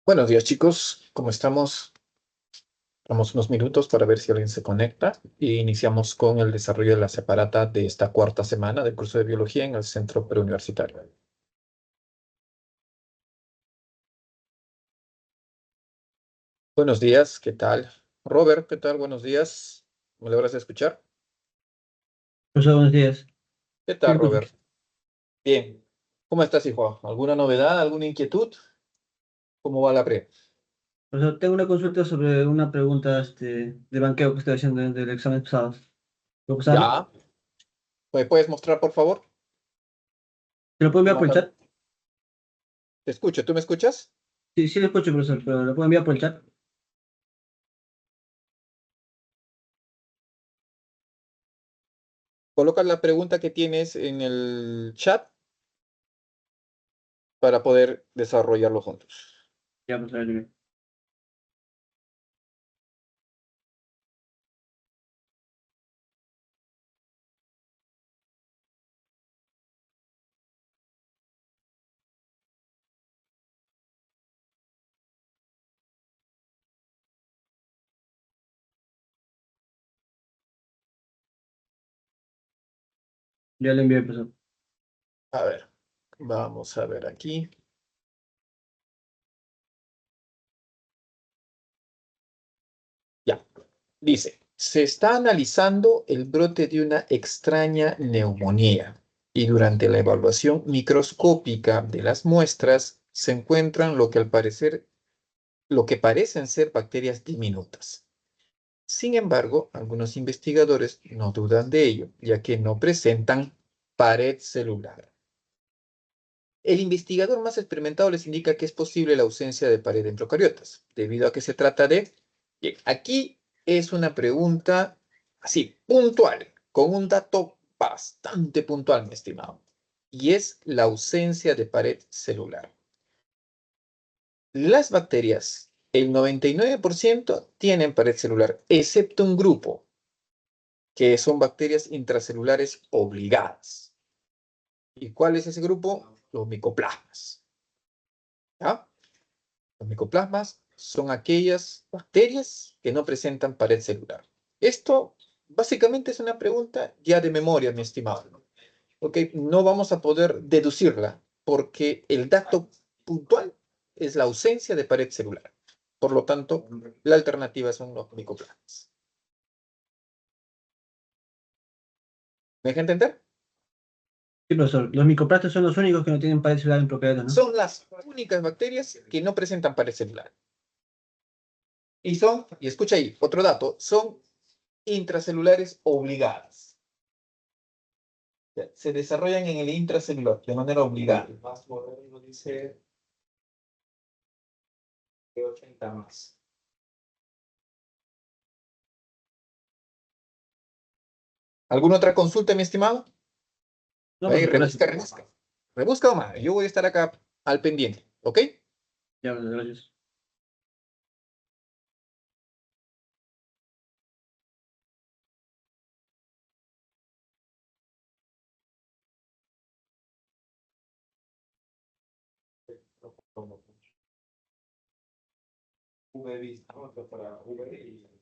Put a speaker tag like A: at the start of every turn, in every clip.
A: Buenos días, chicos. ¿Cómo estamos? Damos unos minutos para ver si alguien se conecta y iniciamos con el desarrollo de la separata de esta cuarta semana del curso de biología en el Centro Preuniversitario. Buenos días, ¿qué tal? Robert, ¿qué tal? Buenos días. ¿Me logras escuchar?
B: Profesor, buenos días.
A: ¿Qué
B: Sí,
A: tal,
B: profesor.
A: Robert? Bien. ¿Cómo estás, hijo? ¿Alguna novedad? ¿Alguna inquietud? ¿Cómo va la pre?
B: Profesor, tengo una consulta sobre una pregunta de banqueo que estoy haciendo del examen pasado. ¿Puedo pasarla?
A: Ya. ¿Me puedes mostrar, por favor?
B: ¿Se lo puedo enviar por el
A: Mándame.
B: chat?
A: Te escucho. ¿Tú me escuchas?
B: Sí, sí, lo escucho, profesor, pero ¿lo puedo enviar por el chat?
A: Colocas la pregunta que tienes en el chat para poder desarrollarlo juntos.
B: Ya, profesor, ya. Ya le envié, profesor.
A: A ver, vamos a ver aquí. Ya, dice, se está analizando el brote de una extraña neumonía y durante la evaluación microscópica de las muestras se encuentran lo que parecen ser bacterias diminutas. Sin embargo, algunos investigadores no dudan de ello, ya que no presentan pared celular. El investigador más experimentado les indica que es posible la ausencia de pared en procariotas, debido a que se trata de... Bien, aquí es una pregunta así, puntual, con un dato bastante puntual, mi estimado, y es la ausencia de pared celular. Las bacterias, el 99% tienen pared celular, excepto un grupo, que son bacterias intracelulares obligadas. ¿Y cuál es ese grupo? Los micoplasmas. ¿Ya? Los micoplasmas son aquellas bacterias que no presentan pared celular. Esto básicamente es una pregunta ya de memoria, mi estimado. ¿Ok? No vamos a poder deducirla porque el dato puntual es la ausencia de pared celular. Por lo tanto, la alternativa son los micoplasmas. ¿Me deja entender?
B: Sí, profesor. Los micoplastos son los únicos que no tienen pared celular en procariotas, ¿no?
A: Son las únicas bacterias que no presentan pared celular. Y son, y escucha ahí, otro dato, son intracelulares obligadas. Se desarrollan en el intracelular de manera obligada. El más moderno dice que 80 más. ¿Alguna otra consulta, mi estimado?
B: No,
A: Ahí,
B: profesor, gracias.
A: rebusca, rebusca. Rebusca o más. Yo voy a estar acá al pendiente, ¿ok?
B: Ya, profesor, gracias.
A: V vista, ¿no? Para V y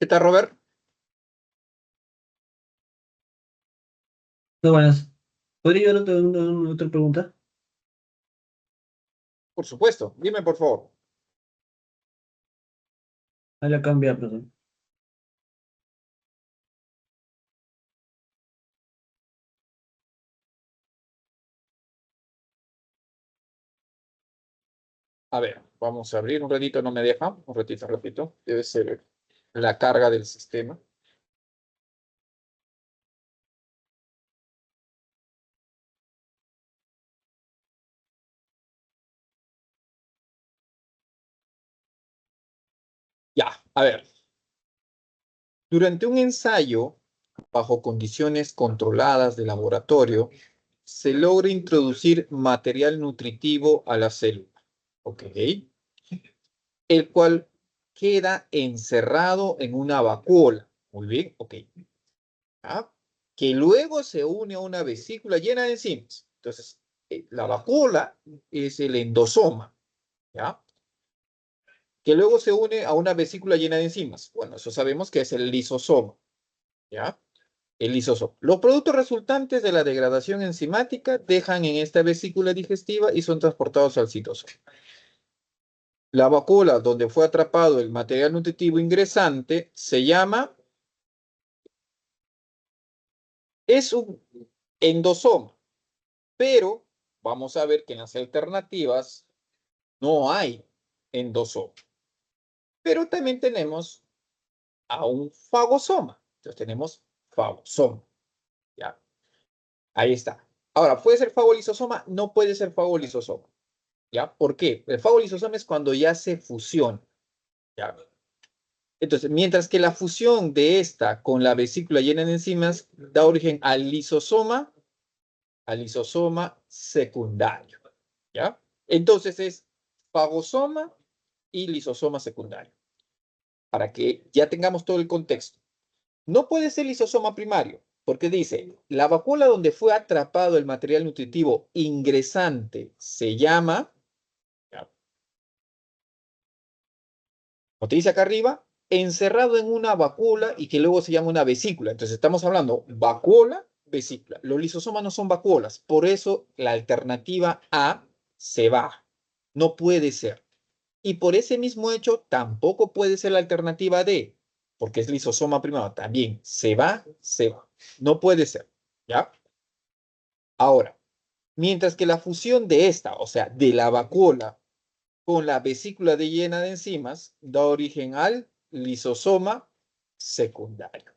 A: ¿Qué tal, Robert?
B: No, buenas. ¿Podría yo otra pregunta?
A: Por supuesto. Dime, por favor.
B: Ahí la cambia, perdón.
A: A ver, vamos a abrir un ratito, no me deja. Un ratito, repito. Debe ser la carga del sistema. Ya, a ver. Durante un ensayo, bajo condiciones controladas de laboratorio, se logra introducir material nutritivo a la célula. ¿Ok? El cual queda encerrado en una vacuola. Muy bien, ok. ¿Ah? Que luego se une a una vesícula llena de enzimas. Entonces, la vacuola es el endosoma, ¿ya? Que luego se une a una vesícula llena de enzimas. Bueno, eso sabemos que es el lisosoma, ¿ya? El lisosoma. Los productos resultantes de la degradación enzimática dejan en esta vesícula digestiva y son transportados al citosoma. La vacuola donde fue atrapado el material nutritivo ingresante se llama, es un endosoma, pero vamos a ver que en las alternativas no hay endosoma. Pero también tenemos a un fagosoma. Entonces tenemos fagosoma, ¿ya? Ahí está. Ahora, ¿puede ser fagolisosoma? No puede ser fagolisosoma, ¿ya? ¿Por qué? El fagolisosoma es cuando ya se fusiona, ¿ya? Entonces, mientras que la fusión de esta con la vesícula llena de enzimas da origen al lisosoma secundario, ¿ya? Entonces es fagosoma y lisosoma secundario, para que ya tengamos todo el contexto. No puede ser lisosoma primario, porque dice, la vacuola donde fue atrapado el material nutritivo ingresante se llama, ¿ya? Como te dice acá arriba, encerrado en una vacuola y que luego se llama una vesícula. Entonces estamos hablando vacuola, vesícula. Los lisosomas no son vacuolas, por eso la alternativa A se va. No puede ser. Y por ese mismo hecho, tampoco puede ser la alternativa D, porque es lisosoma primero. También se va, se va. No puede ser. ¿Ya? Ahora, mientras que la fusión de esta, o sea, de la vacuola con la vesícula de llena de enzimas, da origen al lisosoma secundario.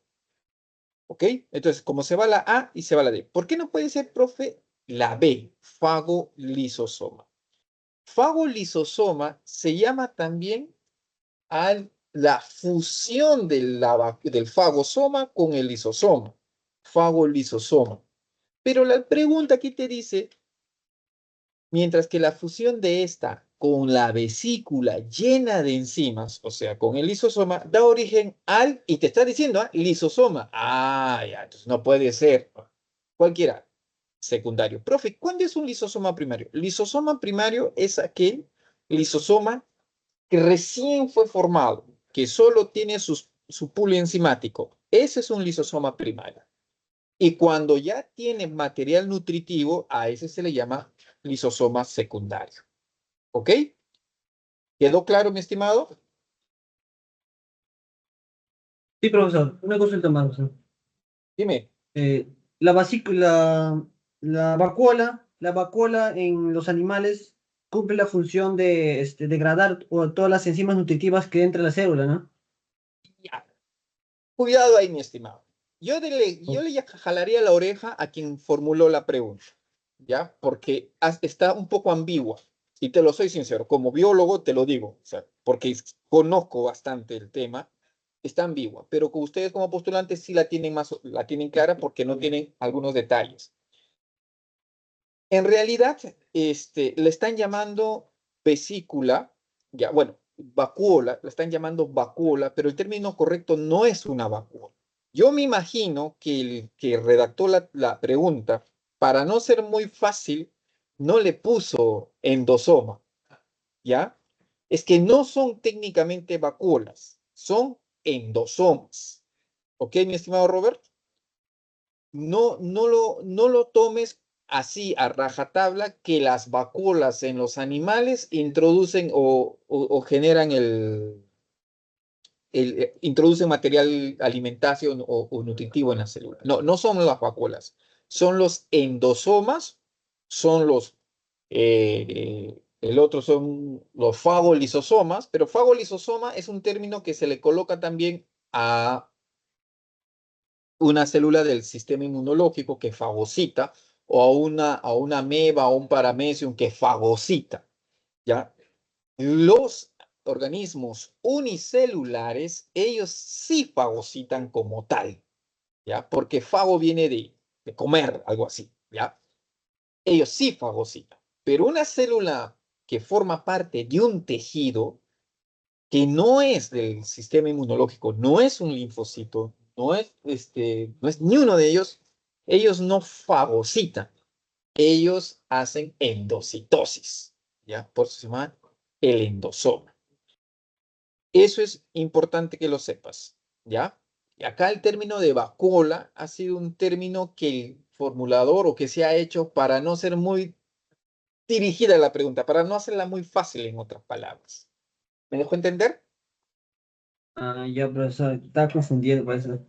A: ¿Ok? Entonces, como se va la A y se va la D. ¿Por qué no puede ser, profe, la B, fagolisosoma? Fagolisosoma se llama también a la fusión del fagosoma con el lisosoma. Fagolisosoma. Pero la pregunta aquí te dice, mientras que la fusión de esta con la vesícula llena de enzimas, o sea, con el lisosoma, da origen al, y te está diciendo, lisosoma. Ah, ya, entonces no puede ser cualquiera secundario. Profe, ¿cuándo es un lisosoma primario? Lisosoma primario es aquel lisosoma que recién fue formado, que solo tiene su pool enzimático. Ese es un lisosoma primario. Y cuando ya tiene material nutritivo, a ese se le llama lisosoma secundario. ¿Ok? ¿Quedó claro, mi estimado?
B: Sí, profesor. Una consulta más, profesor.
A: Dime.
B: La vasícula, la vacuola en los animales cumple la función de degradar todas las enzimas nutritivas que entra en la célula, ¿no?
A: Ya. Cuidado ahí, mi estimado. Yo le jalaría la oreja a quien formuló la pregunta, ¿ya? Porque está un poco ambigua. Y te lo soy sincero, como biólogo te lo digo, o sea, porque conozco bastante el tema, está ambigua, pero con ustedes como postulantes sí la tienen clara porque no tienen algunos detalles. En realidad, le están llamando vesícula, ya, bueno, vacuola, la están llamando vacuola, pero el término correcto no es una vacuola. Yo me imagino que el que redactó la pregunta, para no ser muy fácil, no le puso endosoma, ¿ya? Es que no son técnicamente vacuolas, son endosomas. ¿Ok, mi estimado Robert? No lo tomes así a rajatabla que las vacuolas en los animales introducen o generan introducen material alimentacio o nutritivo en la célula. No, no son las vacuolas, son los endosomas, son el otro son los fagolisosomas, pero fagolisosoma es un término que se le coloca también a una célula del sistema inmunológico que fagocita, o a una ameba o un paramecium que fagocita, ¿ya? Los organismos unicelulares, ellos sí fagocitan como tal, ¿ya? Porque fago viene de comer, algo así, ¿ya? Ellos sí fagocitan. Pero una célula que forma parte de un tejido que no es del sistema inmunológico, no es un linfocito, no es ni uno de ellos no fagocitan, ellos hacen endocitosis, ¿ya? Por eso se llama el endosoma. Eso es importante que lo sepas, ¿ya? Y acá el término de vacuola ha sido un término que el formulador o que se ha hecho para no ser muy dirigida la pregunta, para no hacerla muy fácil en otras palabras. ¿Me dejó entender?
B: Ah, ya, profesor, está confundido por eso.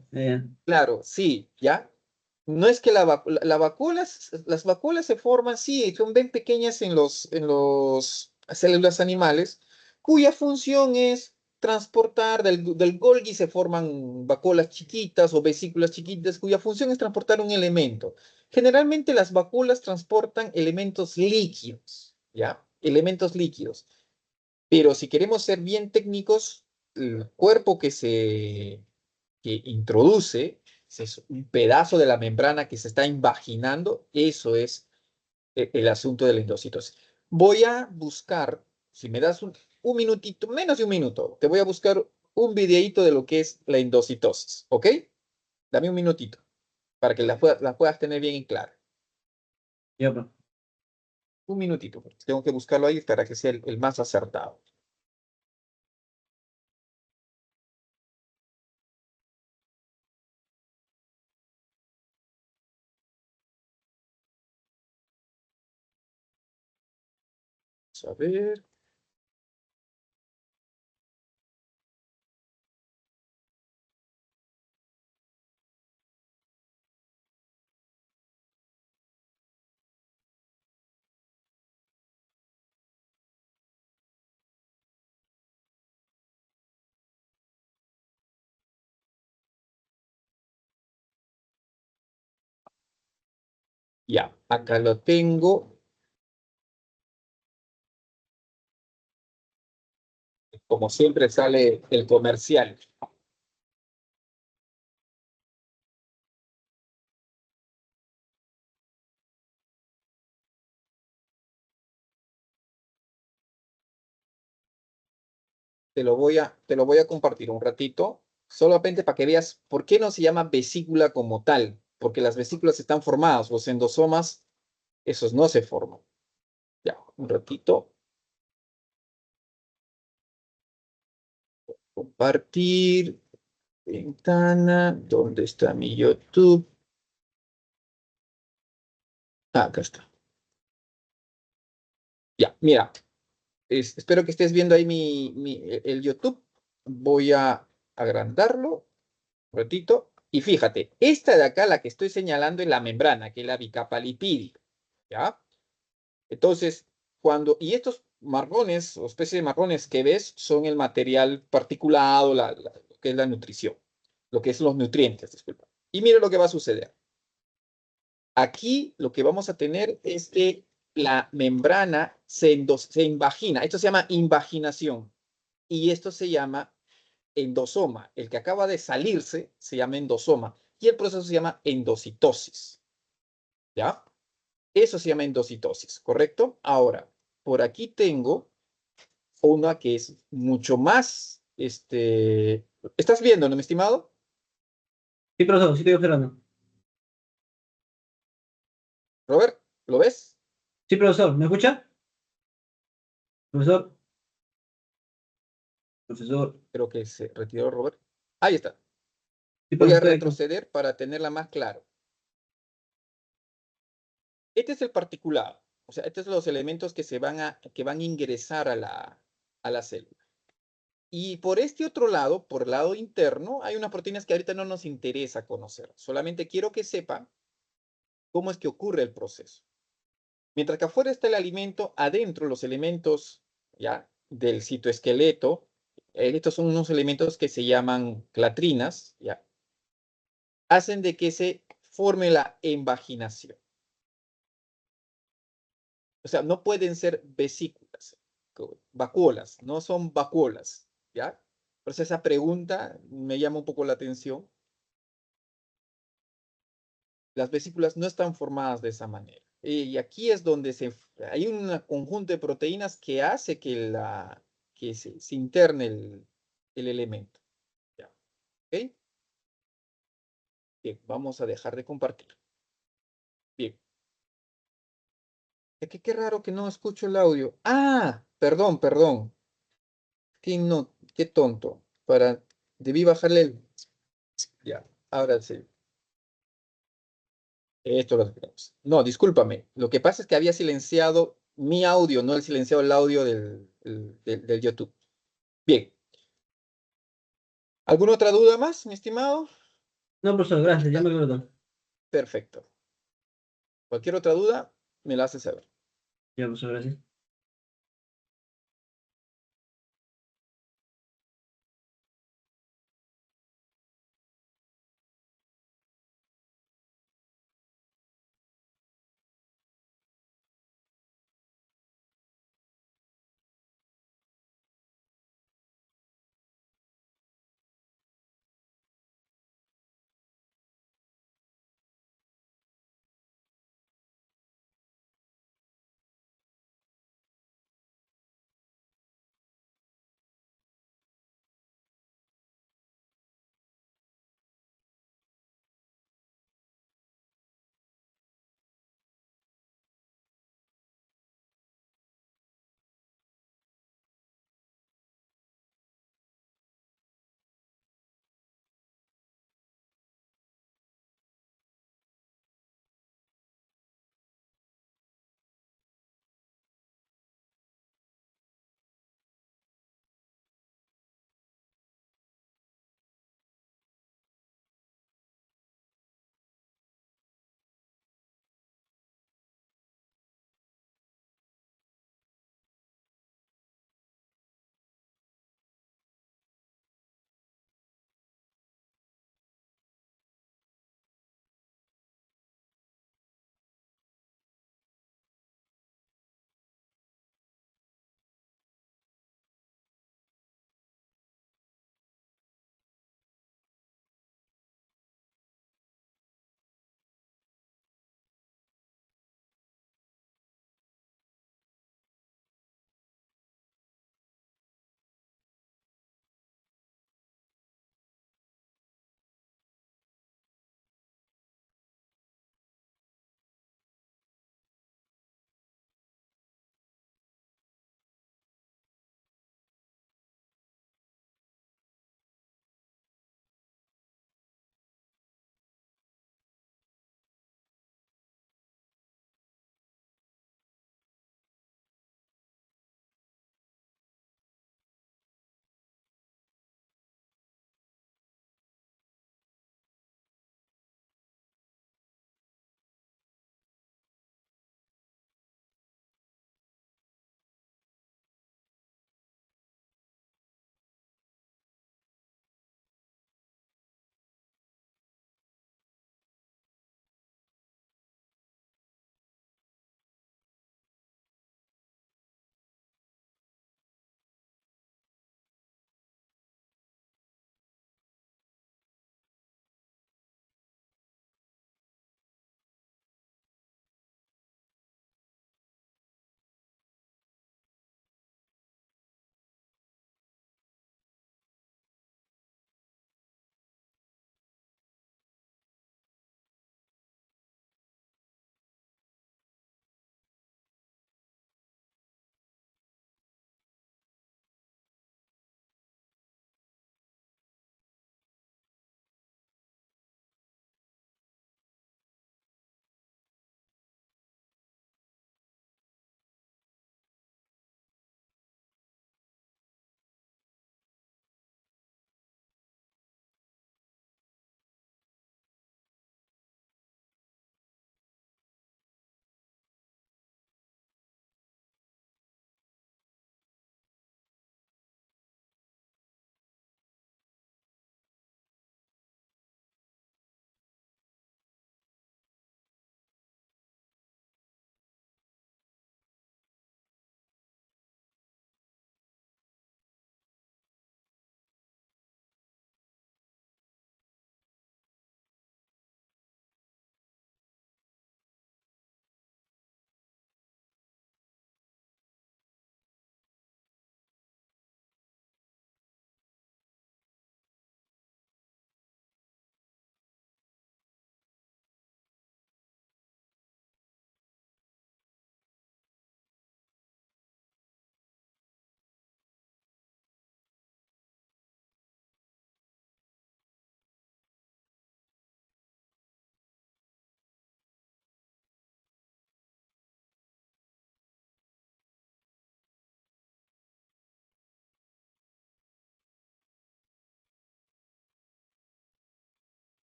A: Claro, sí, ¿ya? No es que las vacuolas se forman, sí, son bien pequeñas en los células animales, cuya función es transportar, del Golgi se forman vacuolas chiquitas o vesículas chiquitas, cuya función es transportar un elemento. Generalmente las vacuolas transportan elementos líquidos, ¿ya? Elementos líquidos. Pero si queremos ser bien técnicos, el cuerpo que introduce, es un pedazo de la membrana que se está invaginando, eso es el asunto de la endocitosis. Voy a buscar, si me das un minutito, menos de un minuto, te voy a buscar un videíto de lo que es la endocitosis, ¿ok? Dame un minutito para que la puedas tener bien en claro.
B: Ya, pues.
A: Un minutito, porque tengo que buscarlo ahí para que sea el más acertado. Vamos a ver. Ya, acá lo tengo. Como siempre sale el comercial. Te lo voy a compartir un ratito, solamente para que veas por qué no se llama vesícula como tal, porque las vesículas están formadas, los endosomas, esos no se forman. Ya, un ratito. Compartir, ventana, ¿dónde está mi YouTube? Ah, acá está. Ya, mira, espero que estés viendo ahí el YouTube. Voy a agrandarlo un ratito. Y fíjate, esta de acá, la que estoy señalando, es la membrana, que es la bicapa lipídica. ¿Ya? Entonces, y estos marrones o especies de marrones que ves son el material particulado, lo que es la nutrición, lo que es los nutrientes, disculpa. Y mire lo que va a suceder. Aquí lo que vamos a tener es que la membrana se invagina. Esto se llama invaginación y esto se llama endosoma. El que acaba de salirse se llama endosoma y el proceso se llama endocitosis. ¿Ya? Eso se llama endocitosis, ¿correcto? Ahora, por aquí tengo una que es mucho más, ¿estás viendo, no, mi estimado?
B: Sí, profesor, sí estoy observando.
A: Robert, ¿lo ves?
B: Sí, profesor, ¿me escucha? Profesor, profesor.
A: Creo que se retiró Robert. Ahí está.
B: Sí,
A: Voy a
B: perfecto.
A: retroceder para tenerla más claro. Este es el particulado. O sea, estos son los elementos que van a ingresar a la célula. Y por este otro lado, por el lado interno, hay unas proteínas que ahorita no nos interesa conocer. Solamente quiero que sepan cómo es que ocurre el proceso. Mientras que afuera está el alimento, adentro los elementos ya del citoesqueleto, estos son unos elementos que se llaman clatrinas, ya, hacen de que se forme la invaginación. O sea, no pueden ser vesículas, vacuolas, no son vacuolas, ¿ya? Por eso esa pregunta me llama un poco la atención. Las vesículas no están formadas de esa manera. Y aquí es donde hay un conjunto de proteínas que hace que se interne el elemento. ¿Ya? ¿Ok? Bien, vamos a dejar de compartir. Bien. Es que qué raro que no escucho el audio. Ah, perdón, perdón. Qué tonto. Debí bajarle el... Ya, ahora sí. Esto lo tenemos. No, discúlpame. Lo que pasa es que había silenciado mi audio, no el silenciado el audio del YouTube. Bien. ¿Alguna otra duda más, mi estimado?
B: No, profesor, gracias, ya
A: ¿Está?
B: me quedo todo.
A: Perfecto. Cualquier otra duda, me la haces saber.
B: Ya, profesor, gracias.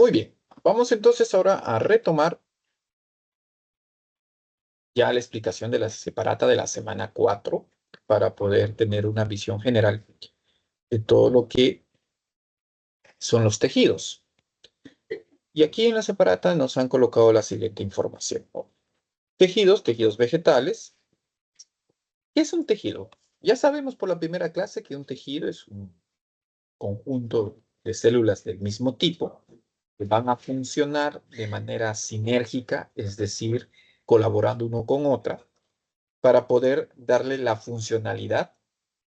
A: Muy bien. Vamos entonces ahora a retomar ya la explicación de la separata de la semana 4 para poder tener una visión general de todo lo que son los tejidos. Y aquí en la separata nos han colocado la siguiente información, ¿no? Tejidos vegetales. ¿Qué es un tejido? Ya sabemos por la primera clase que un tejido es un conjunto de células del mismo tipo que van a funcionar de manera sinérgica, es decir, colaborando uno con otra, para poder darle la funcionalidad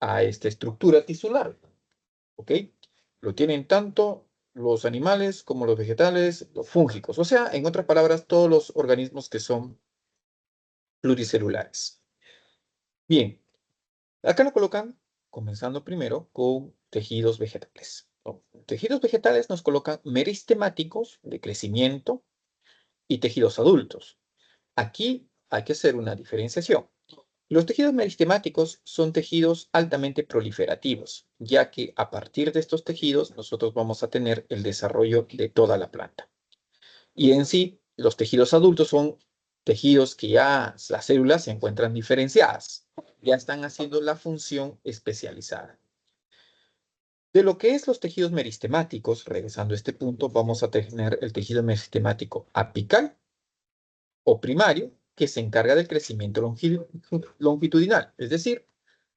A: a esta estructura tisular. ¿Ok? Lo tienen tanto los animales como los vegetales, los fúngicos, o sea, en otras palabras, todos los organismos que son pluricelulares. Bien, acá lo colocan, comenzando primero con tejidos vegetales, ¿no? Tejidos vegetales nos colocan meristemáticos de crecimiento y tejidos adultos. Aquí hay que hacer una diferenciación. Los tejidos meristemáticos son tejidos altamente proliferativos, ya que a partir de estos tejidos nosotros vamos a tener el desarrollo de toda la planta. Y en sí, los tejidos adultos son tejidos que ya las células se encuentran diferenciadas, ya están haciendo la función especializada. De lo que es los tejidos meristemáticos, regresando a este punto, vamos a tener el tejido meristemático apical o primario, que se encarga del crecimiento longitudinal, es decir,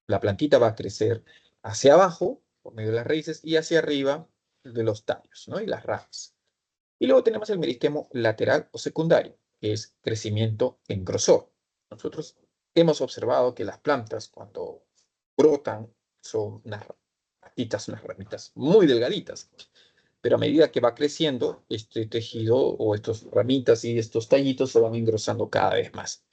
A: la plantita va a crecer hacia abajo, por medio de las raíces, y hacia arriba de los tallos, ¿no? Y las ramas. Y luego tenemos el meristemo lateral o secundario, que es crecimiento en grosor. Nosotros hemos observado que las plantas, cuando brotan, son unas ramitas, unas ramitas muy delgaditas. Pero a medida que va creciendo, este tejido o estas ramitas y estos tallitos se van engrosando cada vez más.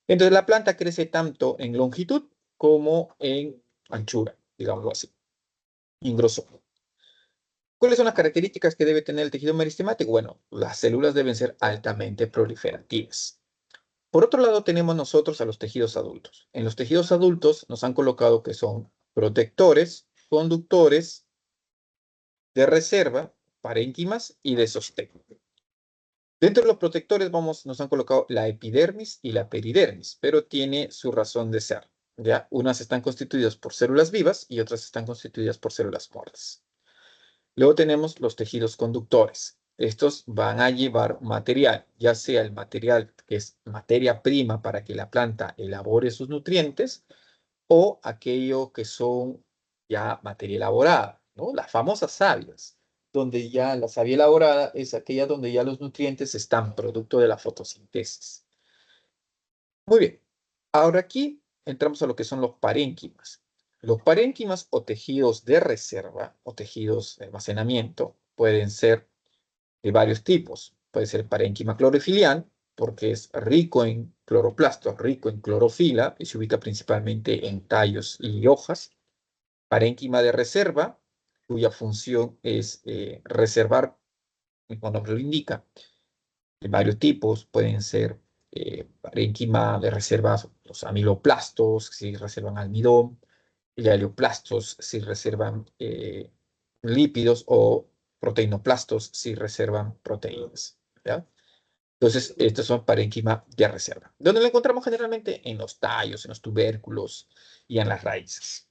A: Entonces la planta crece tanto en longitud como en anchura, digámoslo así, en grosor. ¿Cuáles son las características que debe tener el tejido meristemático? Bueno, las células deben ser altamente proliferativas. Por otro lado, tenemos nosotros a los tejidos adultos. En los tejidos adultos nos han colocado que son protectores, conductores, de reserva, parénquimas y de sostén. Dentro de los protectores nos han colocado la epidermis y la peridermis, pero tiene su razón de ser. ¿Ya? Unas están constituidas por células vivas y otras están constituidas por células muertas. Luego tenemos los tejidos conductores. Estos van a llevar material, ya sea el material que es materia prima para que la planta elabore sus nutrientes o aquello que son ya materia elaborada, ¿no? Las famosas sabias, donde ya la savia elaborada es aquella donde ya los nutrientes están producto de la fotosíntesis. Muy bien, ahora aquí entramos a lo que son los parénquimas. Los parénquimas o tejidos de reserva o tejidos de almacenamiento pueden ser de varios tipos. Puede ser parénquima clorofilial, porque es rico en cloroplastos, rico en clorofila, y se ubica principalmente en tallos y hojas. Parénquima de reserva, cuya función es reservar, como nombre lo indica, de varios tipos. Pueden ser parénquima de reserva, los amiloplastos, si reservan almidón, y aleoplastos, si reservan lípidos, o proteinoplastos, si reservan proteínas. ¿Ya? Entonces, estos son parénquima de reserva. ¿Dónde lo encontramos generalmente? En los tallos, en los tubérculos y en las raíces.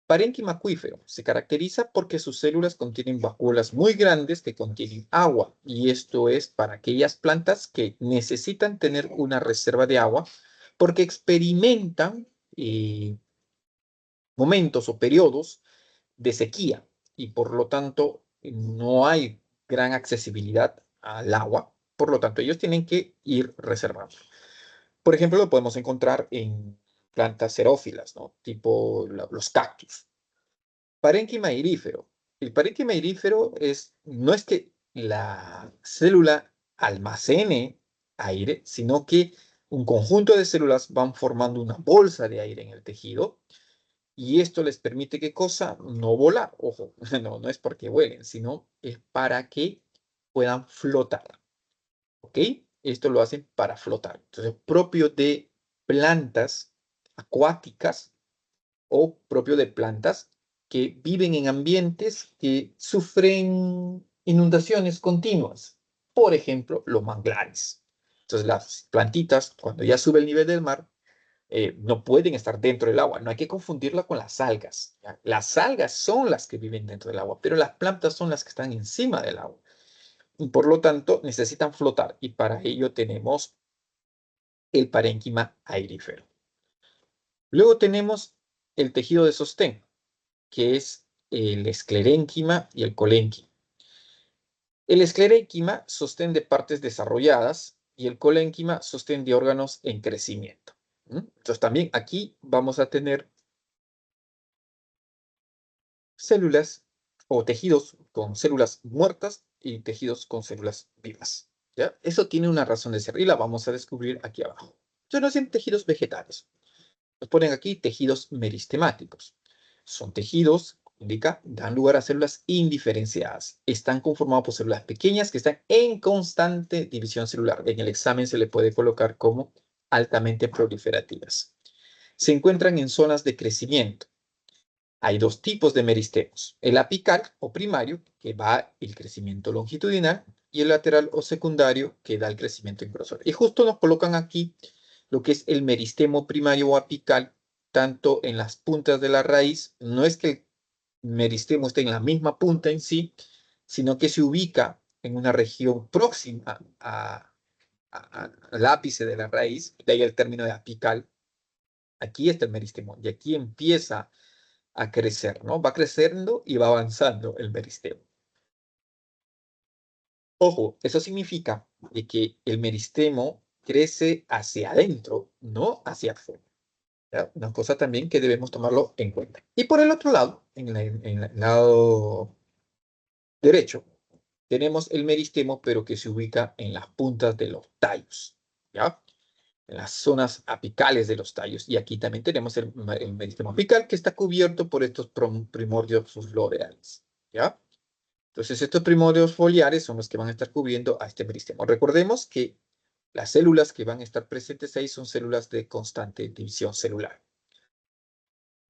A: Parénquima acuífero se caracteriza porque sus células contienen vacuolas muy grandes que contienen agua, y esto es para aquellas plantas que necesitan tener una reserva de agua porque experimentan momentos o periodos de sequía y por lo tanto no hay gran accesibilidad al agua. Por lo tanto, ellos tienen que ir reservando. Por ejemplo, lo podemos encontrar en plantas xerófilas, ¿no? Tipo los cactus. Parénquima irífero. El parénquima irífero no es que la célula almacene aire, sino que un conjunto de células van formando una bolsa de aire en el tejido, y esto les permite, ¿qué cosa? No volar. Ojo, no es porque vuelen, sino es para que puedan flotar. ¿Ok? Esto lo hacen para flotar. Entonces, propio de plantas acuáticas o propio de plantas que viven en ambientes que sufren inundaciones continuas, por ejemplo, los manglares. Entonces, las plantitas, cuando ya sube el nivel del mar, no pueden estar dentro del agua. No hay que confundirla con las algas, ¿ya? Las algas son las que viven dentro del agua, pero las plantas son las que están encima del agua. Y por lo tanto, necesitan flotar. Y para ello tenemos el parénquima aerífero. Luego tenemos el tejido de sostén, que es el esclerénquima y el colénquima. El esclerénquima sostén de partes desarrolladas y el colénquima sostén de órganos en crecimiento. Entonces también aquí vamos a tener células o tejidos con células muertas y tejidos con células vivas. ¿Ya? Eso tiene una razón de ser y la vamos a descubrir aquí abajo. Entonces no hacen tejidos vegetales. Nos ponen aquí tejidos meristemáticos. Son tejidos, indica, dan lugar a células indiferenciadas. Están conformados por células pequeñas que están en constante división celular. En el examen se le puede colocar como altamente proliferativas. Se encuentran en zonas de crecimiento. Hay dos tipos de meristemos. El apical o primario, que va el crecimiento longitudinal, y el lateral o secundario, que da el crecimiento en grosor. Y justo nos colocan aquí lo que es el meristemo primario o apical, tanto en las puntas de la raíz. No es que el meristemo esté en la misma punta en sí, sino que se ubica en una región próxima al ápice de la raíz, de ahí el término de apical. Aquí está el meristemo y aquí empieza a crecer, ¿no? Va creciendo y va avanzando el meristemo. Ojo, eso significa de que el meristemo crece hacia adentro, no hacia afuera. ¿Ya? Una cosa también que debemos tomarlo en cuenta. Y por el otro lado, en el lado derecho, tenemos el meristemo, pero que se ubica en las puntas de los tallos, ¿ya? En las zonas apicales de los tallos. Y aquí también tenemos el meristemo apical que está cubierto por estos primordios floreales, ¿ya? Entonces, estos primordios foliares son los que van a estar cubriendo a este meristemo. Recordemos que las células que van a estar presentes ahí son células de constante división celular.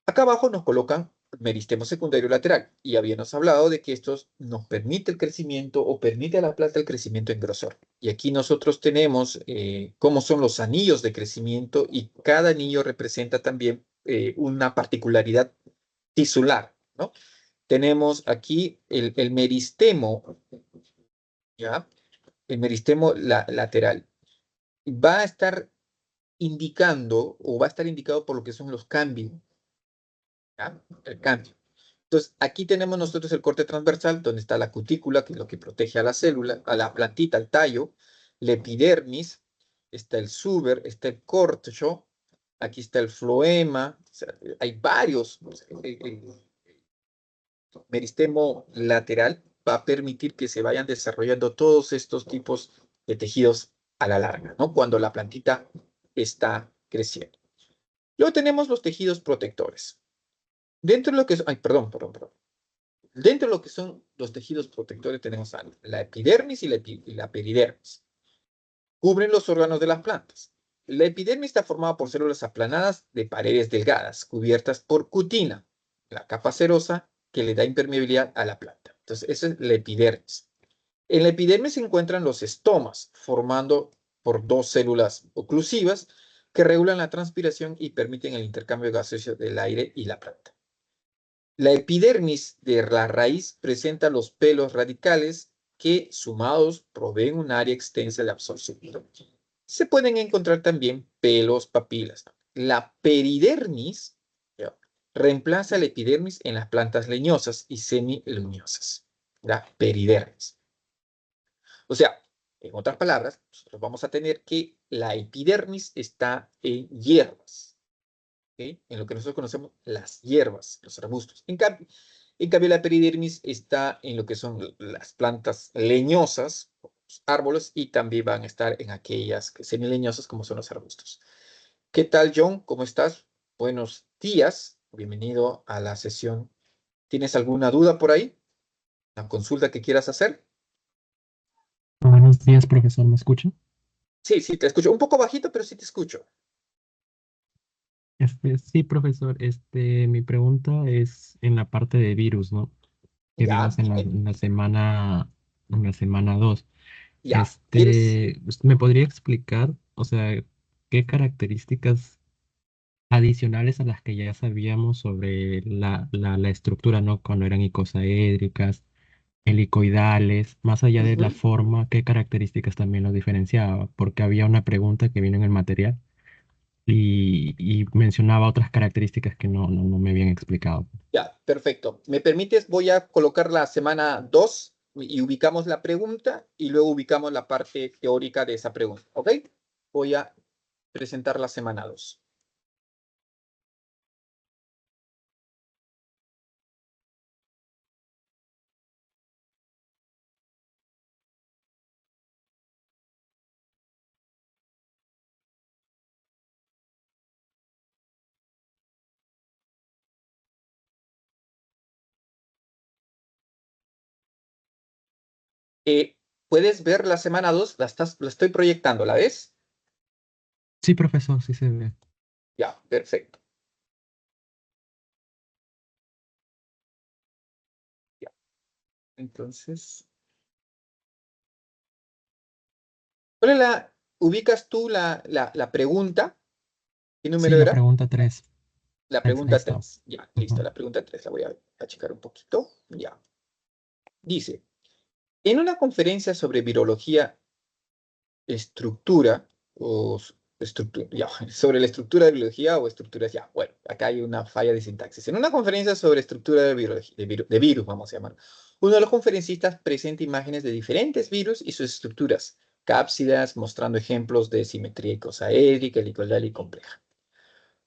A: Acá abajo nos colocan meristemo secundario lateral y habíamos hablado de que estos nos permite el crecimiento o permite a la planta el crecimiento en grosor. Y aquí nosotros tenemos cómo son los anillos de crecimiento y cada anillo representa también una particularidad tisular, ¿no? Tenemos aquí el meristemo, ¿ya? El meristemo lateral. Va a estar indicando o va a estar indicado por lo que son los cambios, ¿ya? El cambio. Entonces, aquí tenemos nosotros el corte transversal, donde está la cutícula, que es lo que protege a la célula, a la plantita, al tallo, la epidermis, está el suber, está el corcho, aquí está el floema, o sea, hay varios. El meristemo lateral va a permitir que se vayan desarrollando todos estos tipos de tejidos a la larga, ¿no? Cuando la plantita está creciendo. Luego tenemos los tejidos protectores. Dentro de lo que es, ay, perdón. Dentro de lo que son los tejidos protectores tenemos la epidermis y la peridermis. Cubren los órganos de las plantas. La epidermis está formada por células aplanadas de paredes delgadas, cubiertas por cutina, la capa cerosa que le da impermeabilidad a la planta. Entonces, esa es la epidermis. En la epidermis se encuentran los estomas, formando por dos células oclusivas que regulan la transpiración y permiten el intercambio gaseoso del aire y la planta. La epidermis de la raíz presenta los pelos radicales que, sumados, proveen un área extensa de absorción. Se pueden encontrar también pelos, papilas. La peridermis, ¿ya?, reemplaza la epidermis en las plantas leñosas y semileñosas. La peridermis. O sea, en otras palabras, nosotros vamos a tener que la epidermis está en hierbas, ¿okay?, en lo que nosotros conocemos las hierbas, los arbustos. En cambio, la peridermis está en lo que son las plantas leñosas, los árboles, y también van a estar en aquellas semileñosas como son los arbustos. ¿Qué tal, John? ¿Cómo estás? Buenos días. Bienvenido a la sesión. ¿Tienes alguna duda por ahí? ¿Una consulta que quieras hacer?
C: Buenos días, profesor, ¿me escucha?
A: Sí, sí, te escucho. Un poco bajito, pero sí te escucho.
C: Sí, profesor, mi pregunta es en la parte de virus, ¿no? Que
A: Ya,
C: vimos en
A: dime.
C: en la semana en la semana 2.
A: Ya, ¿quieres?
C: ¿Me podría explicar, o sea, qué características adicionales a las que ya sabíamos sobre la estructura, ¿no? Cuando eran icosaédricas, helicoidales, más allá de la
A: Ujú.
C: forma, qué características también los diferenciaba? Porque había una pregunta que vino en el material y mencionaba otras características que no me habían explicado.
A: Ya, perfecto. ¿Me permites? Voy a colocar la semana 2 y ubicamos la pregunta y luego ubicamos la parte teórica de esa pregunta, ¿ok? Voy a presentar la semana 2. ¿Puedes ver la semana 2? La estoy proyectando, ¿la ves?
C: Sí, profesor, sí se ve.
A: Ya, perfecto. Ya. Entonces, ¿cuál es ubicas tú la pregunta? ¿Qué
C: Sí,
A: número
C: la
A: era?
C: pregunta 3.
A: La
C: Ahí
A: pregunta
C: está.
A: 3. Ya, listo,
C: Ujú.
A: la pregunta 3 la voy a achicar un poquito. Ya. Dice, en una conferencia sobre virología estructura o estructura, ya, sobre la estructura de biología o estructuras, ya, bueno, acá hay una falla de sintaxis. En una conferencia sobre estructura de biología, de virus, vamos a llamar, uno de los conferencistas presenta imágenes de diferentes virus y sus estructuras, cápsidas, mostrando ejemplos de simetría icosaédrica, helicoidal y compleja.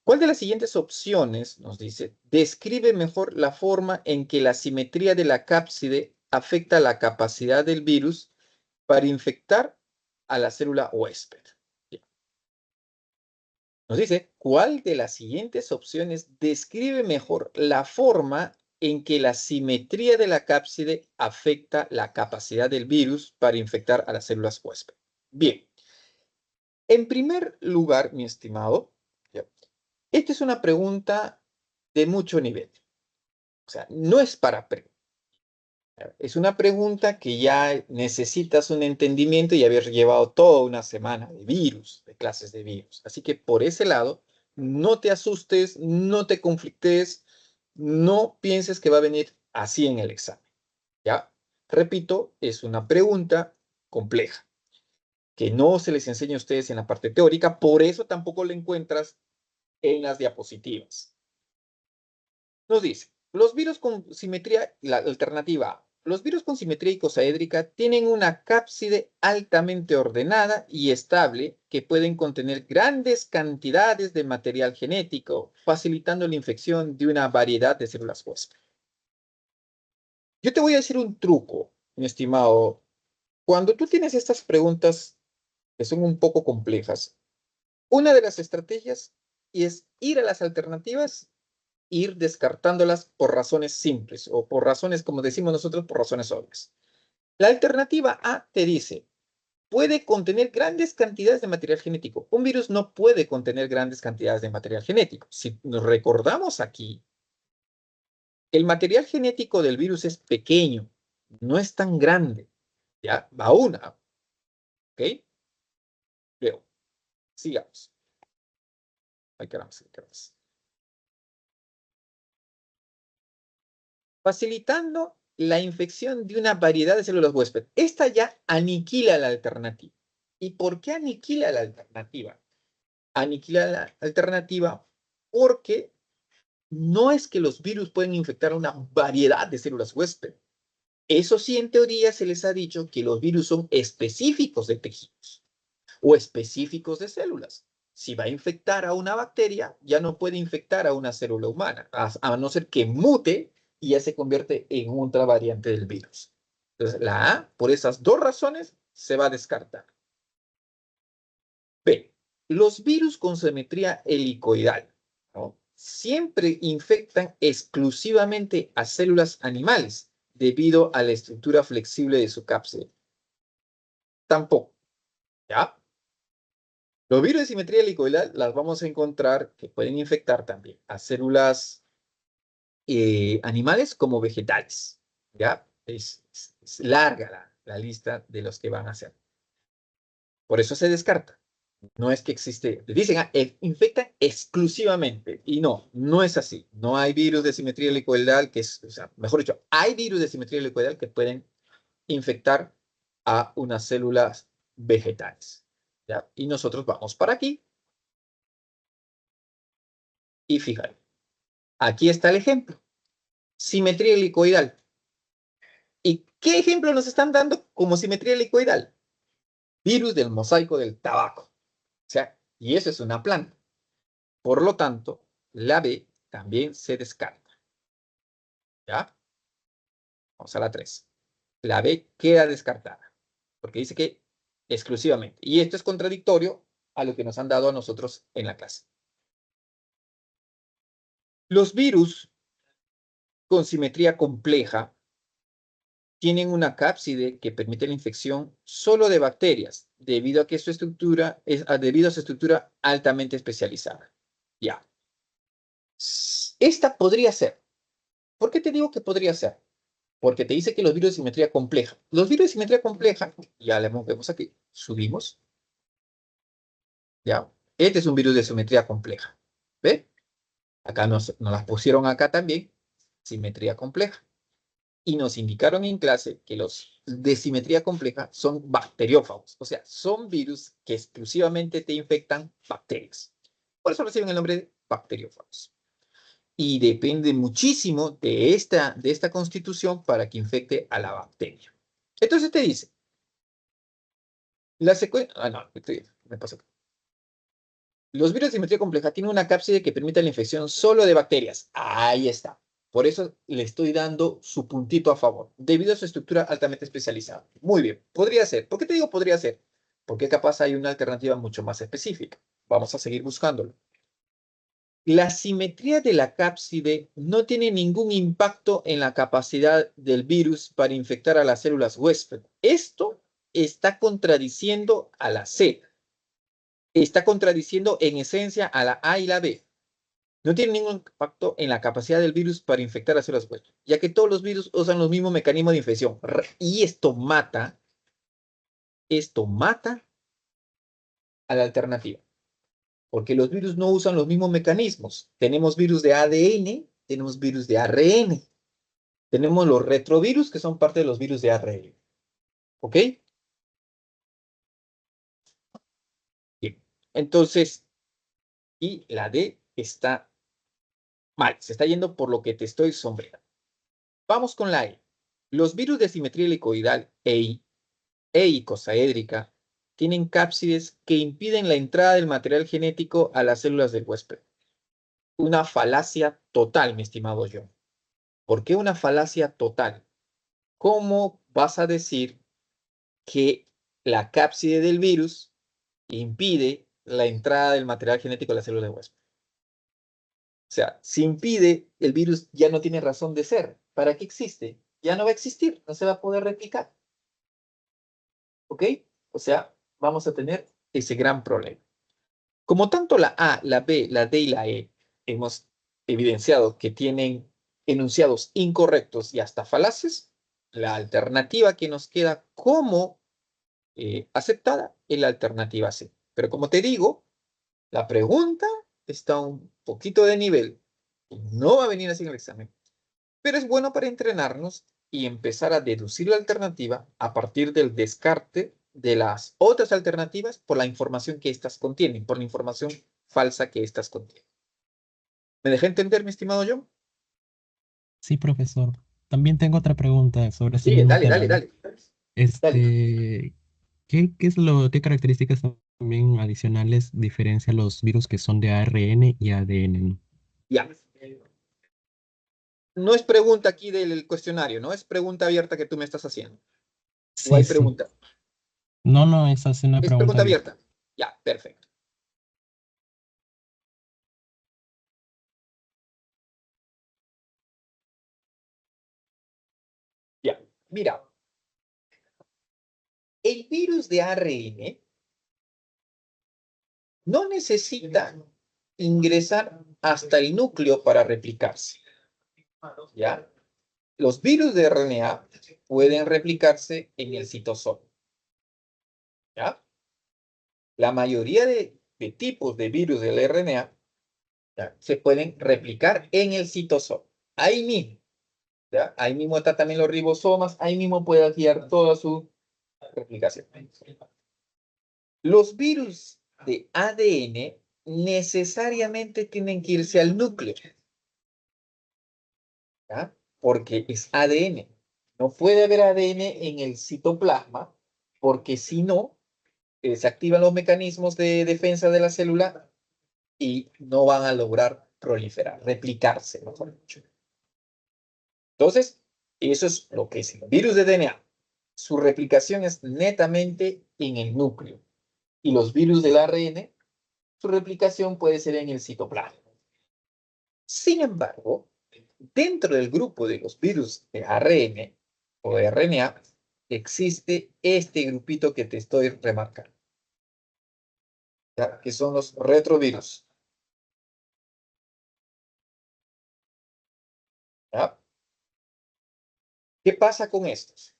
A: ¿Cuál de las siguientes opciones, nos dice, describe mejor la forma en que la simetría de la cápside afecta la capacidad del virus para infectar a la célula huésped? Bien. Nos dice, ¿cuál de las siguientes opciones describe mejor la forma en que la simetría de la cápside afecta la capacidad del virus para infectar a las células huésped? Bien, en primer lugar, mi estimado, ya, esta es una pregunta de mucho nivel. O sea, no es para es una pregunta que ya necesitas un entendimiento y haber llevado toda una semana de virus, de clases de virus. Así que por ese lado, no te asustes, no te conflictes, no pienses que va a venir así en el examen. ¿Ya? Repito, es una pregunta compleja que no se les enseña a ustedes en la parte teórica, por eso tampoco la encuentras en las diapositivas. Nos dice, los virus con simetría, la alternativa A, los virus con simetría icosaédrica tienen una cápside altamente ordenada y estable que pueden contener grandes cantidades de material genético, facilitando la infección de una variedad de células huésped. Yo te voy a decir un truco, mi estimado. Cuando tú tienes estas preguntas que son un poco complejas, una de las estrategias es ir a las alternativas, ir descartándolas por razones simples o por razones, como decimos nosotros, por razones obvias. La alternativa A te dice, puede contener grandes cantidades de material genético. Un virus no puede contener grandes cantidades de material genético. Si nos recordamos aquí, el material genético del virus es pequeño, no es tan grande. Ya, va una, ¿ok? Luego, sigamos. Ay, caramba, caramba. Facilitando la infección de una variedad de células huésped. Esta ya aniquila la alternativa. ¿Y por qué aniquila la alternativa? Aniquila la alternativa porque no es que los virus pueden infectar a una variedad de células huésped. Eso sí, en teoría se les ha dicho que los virus son específicos de tejidos o específicos de células. Si va a infectar a una bacteria, ya no puede infectar a una célula humana, a no ser que mute y ya se convierte en otra variante del virus. Entonces, la A, por esas dos razones, se va a descartar. B, los virus con simetría helicoidal, ¿no?, siempre infectan exclusivamente a células animales debido a la estructura flexible de su cápsula. Tampoco, ¿ya? Los virus de simetría helicoidal las vamos a encontrar que pueden infectar también a células animales como vegetales. ¿Ya? Es larga la lista de los que van a ser. Por eso se descarta. No es que existe, dicen, infectan exclusivamente. Y no, no es así. No hay virus de simetría helicoidal que es, o sea, mejor dicho, hay virus de simetría helicoidal que pueden infectar a unas células vegetales. ¿Ya? Y nosotros vamos para aquí. Y fíjate, aquí está el ejemplo. Simetría helicoidal. ¿Y qué ejemplo nos están dando como simetría helicoidal? Virus del mosaico del tabaco. O sea, y eso es una planta. Por lo tanto, la B también se descarta. ¿Ya? Vamos a la 3. La B queda descartada. Porque dice que exclusivamente. Y esto es contradictorio a lo que nos han dado a nosotros en la clase. Los virus con simetría compleja tienen una cápside que permite la infección solo de bacterias, debido a su estructura altamente especializada. Ya. Esta podría ser. ¿Por qué te digo que podría ser? Porque te dice que los virus de simetría compleja. Los virus de simetría compleja, ya le vemos aquí, subimos. Ya. Este es un virus de simetría compleja. ¿Ve? Acá nos las pusieron acá también, simetría compleja. Y nos indicaron en clase que los de simetría compleja son bacteriófagos. O sea, son virus que exclusivamente te infectan bacterias. Por eso reciben el nombre de bacteriófagos. Y depende muchísimo de esta constitución para que infecte a la bacteria. Entonces te dice, la secuencia... Ah, no, me pasó. Los virus de simetría compleja tienen una cápside que permite la infección solo de bacterias. Ahí está. Por eso le estoy dando su puntito a favor, debido a su estructura altamente especializada. Muy bien, podría ser. ¿Por qué te digo podría ser? Porque capaz hay una alternativa mucho más específica. Vamos a seguir buscándolo. La simetría de la cápside no tiene ningún impacto en la capacidad del virus para infectar a las células huésped. Esto está contradiciendo a la C. Está contradiciendo en esencia a la A y la B. No tiene ningún impacto en la capacidad del virus para infectar a células huésped, ya que todos los virus usan los mismos mecanismos de infección. Y esto mata a la alternativa. Porque los virus no usan los mismos mecanismos. Tenemos virus de ADN, tenemos virus de ARN. Tenemos los retrovirus, que son parte de los virus de ARN. ¿Ok? Bien. Entonces, y la D está mal. Se está yendo por lo que te estoy sombreando. Vamos con la E. Los virus de simetría helicoidal e icosaédrica tienen cápsides que impiden la entrada del material genético a las células del huésped. Una falacia total, mi estimado John. ¿Por qué una falacia total? ¿Cómo vas a decir que la cápside del virus impide la entrada del material genético a la célula de huésped? O sea, si impide, el virus ya no tiene razón de ser. ¿Para qué existe? Ya no va a existir, no se va a poder replicar. ¿Ok? O sea, vamos a tener ese gran problema. Como tanto la A, la B, la D y la E hemos evidenciado que tienen enunciados incorrectos y hasta falaces, la alternativa que nos queda como aceptada es la alternativa C. Pero como te digo, la pregunta está un poquito de nivel. No va a venir así en el examen. Pero es bueno para entrenarnos y empezar a deducir la alternativa a partir del descarte de las otras alternativas por la información que éstas contienen, por la información falsa que éstas contienen. ¿Me dejé entender, mi estimado John?
C: Sí, profesor. También tengo otra pregunta sobre ese
A: Sí,
C: mismo
A: dale,
C: tema,
A: dale,
C: ¿no?
A: dale. Dale.
C: ¿Qué características también adicionales diferencia los virus que son de ARN y ADN, ¿no?
A: Ya. No es pregunta aquí del cuestionario, ¿no? Es pregunta abierta que tú me estás haciendo. ¿O
C: Sí,
A: hay
C: sí.
A: pregunta?
C: No, esa es una
A: Es
C: pregunta
A: pregunta
C: abierta.
A: abierta. Ya, perfecto. Ya, mira. El virus de ARN no necesita ingresar hasta el núcleo para replicarse. ¿Ya? los virus de RNA pueden replicarse en el citosol. ¿Ya? La mayoría de tipos de virus del RNA, ¿ya?, se pueden replicar en el citosol. Ahí mismo. ¿Ya? Ahí mismo están también los ribosomas. Ahí mismo puede guiar toda su replicación. Los virus de ADN necesariamente tienen que irse al núcleo. ¿Ya? Porque es ADN. No puede haber ADN en el citoplasma, porque si no, se activan los mecanismos de defensa de la célula y no van a lograr proliferar, replicarse, mejor dicho. Entonces, eso es lo que es el virus de DNA. Su replicación es netamente en el núcleo. Y los virus del ARN, su replicación puede ser en el citoplasma. Sin embargo, dentro del grupo de los virus de ARN o de RNA, existe este grupito que te estoy remarcando, ¿ya?, que son los retrovirus. ¿Ya? ¿Qué pasa con estos?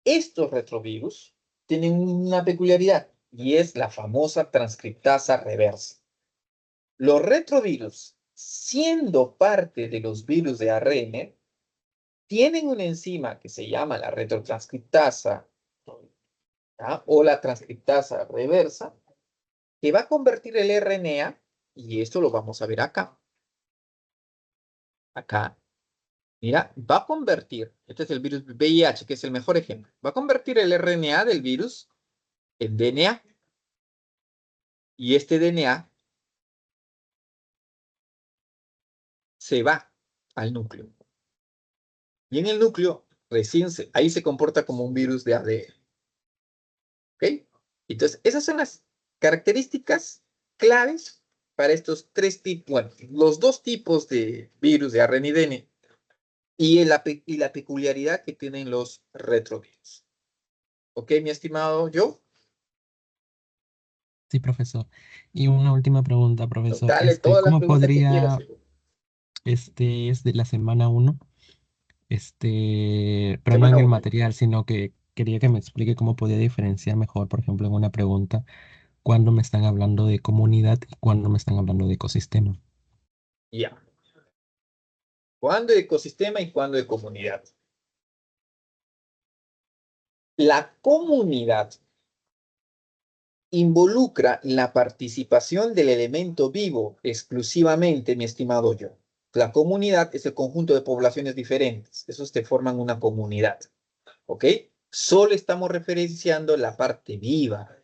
A: Estos retrovirus tienen una peculiaridad y es la famosa transcriptasa reversa. Los retrovirus, siendo parte de los virus de ARN, tienen una enzima que se llama la retrotranscriptasa, ¿ya?, o la transcriptasa reversa, que va a convertir el RNA, y esto lo vamos a ver acá. Acá. Mira, va a convertir, este es el virus VIH, que es el mejor ejemplo, va a convertir el RNA del virus en DNA. Y este DNA se va al núcleo. Y en el núcleo, ahí se comporta como un virus de ADN. ¿Ok? Entonces, esas son las características claves para estos tres tipos, bueno, los dos tipos de virus de ARN y DNA. Y la peculiaridad que tienen los retrovirus. ¿Ok, mi estimado Joe?
C: Sí, profesor. Y una última pregunta, profesor.
A: Dale todas las
C: ¿Cómo
A: preguntas que quieras.
C: podría, es de la semana 1, pero no
A: Semana
C: en el
A: 1.
C: material, sino que quería que me explique cómo podía diferenciar mejor, por ejemplo, en una pregunta, cuando me están hablando de comunidad y cuando me están hablando de ecosistema?
A: Ya. ¿Cuándo de ecosistema y cuándo de comunidad? La comunidad involucra la participación del elemento vivo exclusivamente, mi estimado yo. La comunidad es el conjunto de poblaciones diferentes. Esos te forman una comunidad. ¿Ok? Solo estamos referenciando la parte viva.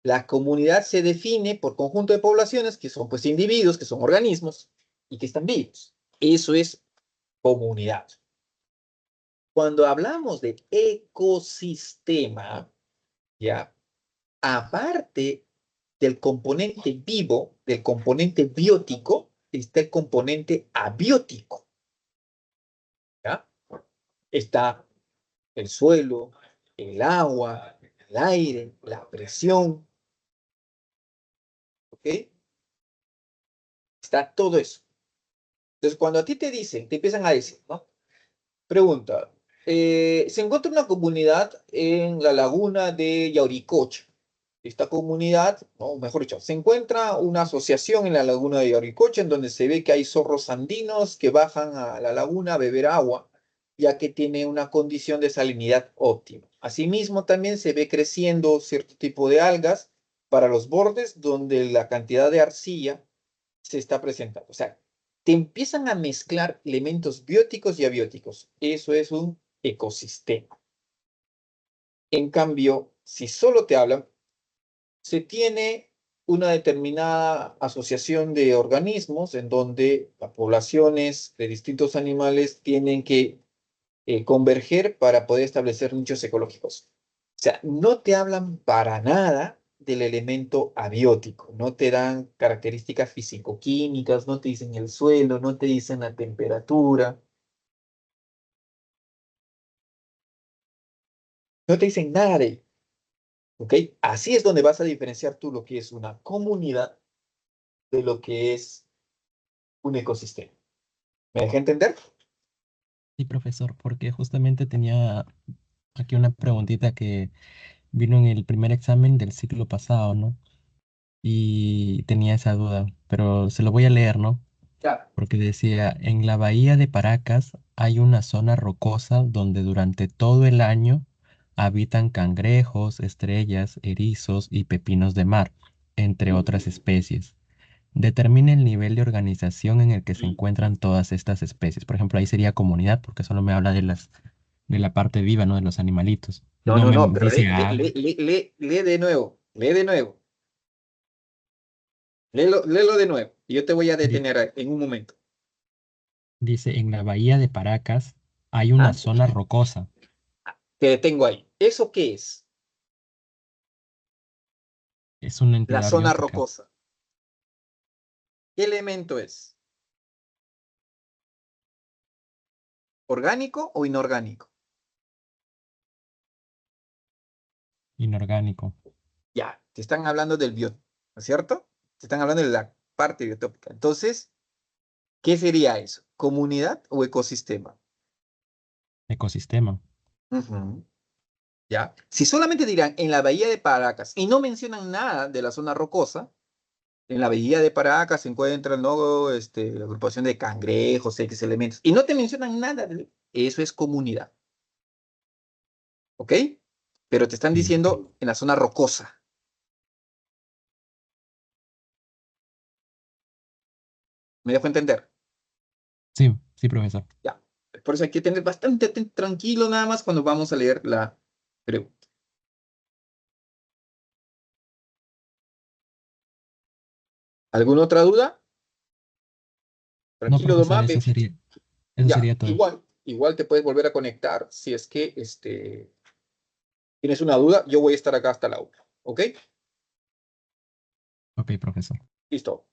A: La comunidad se define por conjunto de poblaciones que son, pues, individuos, que son organismos y que están vivos. Eso es comunidad. Cuando hablamos de ecosistema, ya, aparte del componente vivo, del componente biótico, está el componente abiótico. ¿Ya? Está el suelo, el agua, el aire, la presión. ¿Ok? Está todo eso. Entonces, cuando a ti te dicen, te empiezan a decir, ¿no? Pregunta, se encuentra una comunidad en la laguna de Yauricocha. Esta comunidad, o mejor dicho, se encuentra una asociación en la laguna de Yauricocha en donde se ve que hay zorros andinos que bajan a la laguna a beber agua, ya que tiene una condición de salinidad óptima. Asimismo, también se ve creciendo cierto tipo de algas para los bordes donde la cantidad de arcilla se está presentando. O sea, te empiezan a mezclar elementos bióticos y abióticos. Eso es un ecosistema. En cambio, si solo te hablan, se tiene una determinada asociación de organismos en donde las poblaciones de distintos animales tienen que converger para poder establecer nichos ecológicos. O sea, no te hablan para nada del elemento abiótico, no te dan características físico-químicas, no te dicen el suelo, no te dicen la temperatura, no te dicen nada de ello. ¿Ok? Así es donde vas a diferenciar tú lo que es una comunidad de lo que es un ecosistema. ¿Me dejé entender?
C: Sí, profesor, porque justamente tenía aquí una preguntita que vino en el primer examen del ciclo pasado, ¿no? Y tenía esa duda, pero se lo voy a leer, ¿no?
A: Ya.
C: Porque decía, en la bahía de Paracas hay una zona rocosa donde durante todo el año habitan cangrejos, estrellas, erizos y pepinos de mar, entre otras especies. Determina el nivel de organización en el que se encuentran todas estas especies. Por ejemplo, ahí sería comunidad, porque solo me habla de la parte viva, ¿no? De los animalitos.
A: No,
C: No
A: no,
C: me
A: no, pero
C: dice agua.
A: lee de nuevo, lee de nuevo, léelo de nuevo. Y yo te voy a
C: Di-
A: detener en un momento.
C: Dice, en la bahía de Paracas hay una
A: ¿Ah?
C: zona rocosa.
A: Te detengo ahí. ¿Eso qué es?
C: Es una
A: La
C: entidad
A: zona
C: biótica.
A: rocosa. ¿Qué elemento es? ¿Orgánico o inorgánico?
C: Inorgánico.
A: Ya, te están hablando del biotopo, ¿no es cierto? Te están hablando de la parte biotópica. Entonces, ¿qué sería eso? ¿Comunidad o ecosistema?
C: Ecosistema.
A: Ujú. ¿Ya? Si solamente dirán en la bahía de Paracas y no mencionan nada de la zona rocosa, en la bahía de Paracas se encuentran, ¿no? La agrupación de cangrejos, X elementos, y no te mencionan nada eso es comunidad, ¿ok? Pero te están
C: Sí, ok.
A: diciendo en la zona rocosa. ¿Me dejo entender?
C: Sí, sí, profesor.
A: Ya. Por eso hay que tener bastante tranquilo nada más cuando vamos a leer la pregunta. ¿Alguna otra duda?
C: No,
A: Tranquilo,
C: profesor,
A: Domá.
C: eso
A: Ya,
C: sería todo.
A: igual te puedes volver a conectar si es que tienes una duda. Yo voy a estar acá hasta la 1. ¿Ok?
C: Ok, profesor.
A: Listo.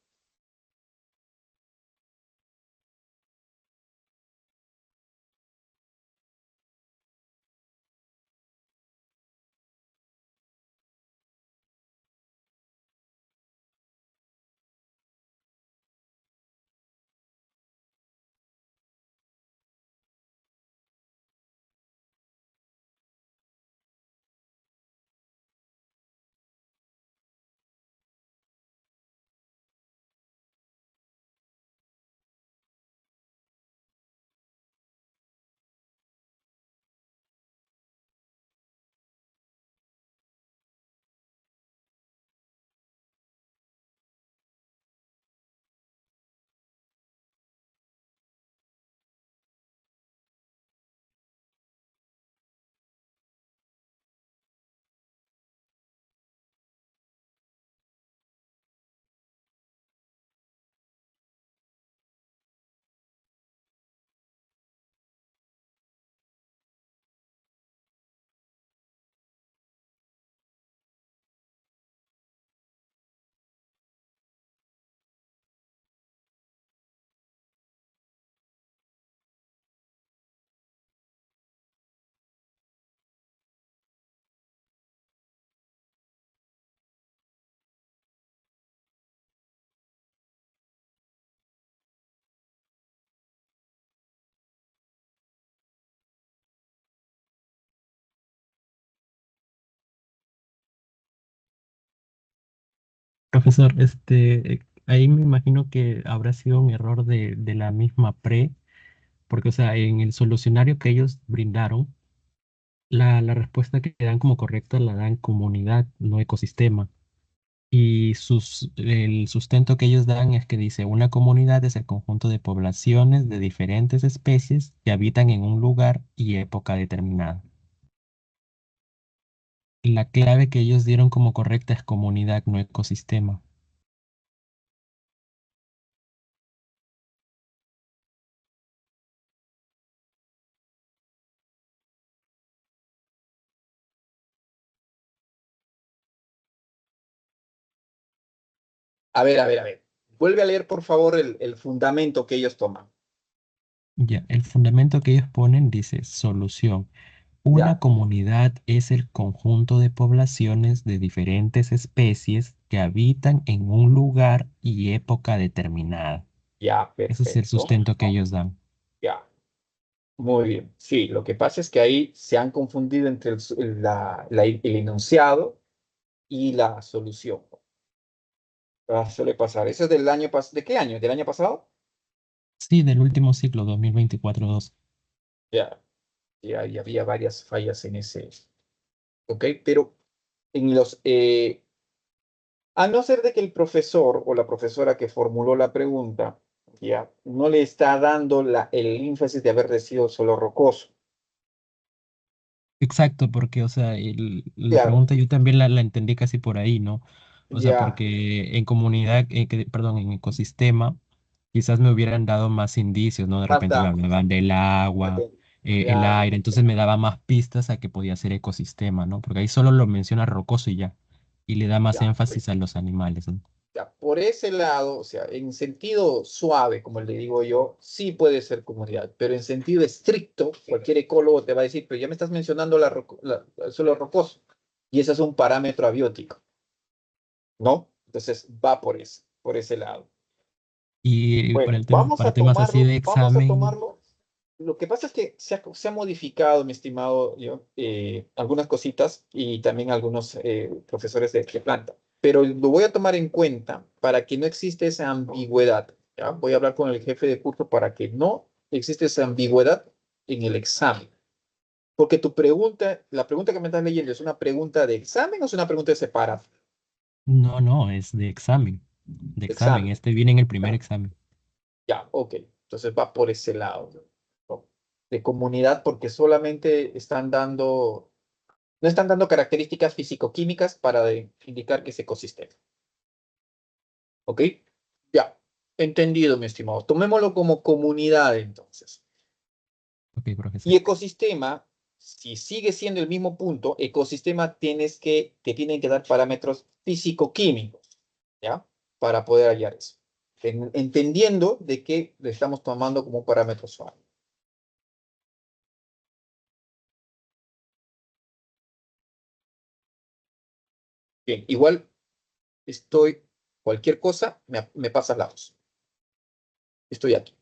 C: Profesor, ahí me imagino que habrá sido un error de la misma porque, o sea, en el solucionario que ellos brindaron, la respuesta que dan como correcta la dan comunidad, no ecosistema. Y el sustento que ellos dan es que dice, una comunidad es el conjunto de poblaciones de diferentes especies que habitan en un lugar y época determinada. La clave que ellos dieron como correcta es comunidad, no ecosistema.
A: A ver. Vuelve a leer, por favor, el fundamento que ellos toman.
C: Ya, el fundamento que ellos ponen dice, solución. Una
A: ¿Ya?
C: comunidad es el conjunto de poblaciones de diferentes especies que habitan en un lugar y época determinada.
A: Ya,
C: Ese es el
A: perfecto.
C: sustento que ellos dan.
A: Ya. Muy bien. Sí, lo que pasa es que ahí se han confundido entre el enunciado y la solución. Suele pasar. ¿Eso es del año pasado? ¿De qué año? ¿Del año pasado?
C: Sí, del último ciclo, 2024-2.
A: Ya, ya había varias fallas en ese. ¿Ok? Pero en a no ser de que el profesor o la profesora que formuló la pregunta, ya, no le está dando el énfasis de haber sido solo rocoso.
C: Exacto, porque, o sea, la
A: Claro,
C: pregunta yo también la entendí casi por ahí, ¿no? O sea,
A: ya,
C: porque en comunidad, perdón, en ecosistema, quizás me hubieran dado más indicios, ¿no? De
A: más
C: repente me
A: datos.
C: hablaban del agua, el
A: Claro,
C: aire, entonces me daba más pistas a que podía ser ecosistema, ¿no? Porque ahí solo lo menciona rocoso y ya, y le da más
A: ya.
C: énfasis a los animales, ¿no?
A: Ya, por ese lado, o sea, en sentido suave, como le digo yo, sí puede ser comunidad, pero en sentido estricto, cualquier ecólogo te va a decir, pero ya me estás mencionando el suelo rocoso, y ese es un parámetro abiótico, ¿no? Entonces va por ese lado.
C: Y
A: Bueno,
C: para el tema, para temas así de
A: vamos a
C: examen,
A: tomarlo. Lo que pasa es que se ha modificado, mi estimado, yo, algunas cositas y también algunos profesores de planta, pero lo voy a tomar en cuenta para que no exista esa ambigüedad. ¿Ya? Voy a hablar con el jefe de curso para que no exista esa ambigüedad en el examen. Porque la pregunta que me estás leyendo, ¿es una pregunta de examen o es una pregunta de separado?
C: no, no, es de examen, de examen,
A: Examen.
C: este viene en el primer
A: Ya,
C: examen.
A: ya, ok. Entonces va por ese lado, ¿no? De comunidad, porque solamente no están dando características físico-químicas para indicar que es ecosistema. ¿Ok? Ya, entendido, mi estimado. Tomémoslo como comunidad entonces.
C: Ok, profesor.
A: Y ecosistema, si sigue siendo el mismo punto, ecosistema te tienen que dar parámetros físico-químicos, ¿ya? Para poder hallar eso. Entendiendo de que le estamos tomando como un parámetro suave. Bien, igual cualquier cosa, me pasas la voz. Estoy aquí.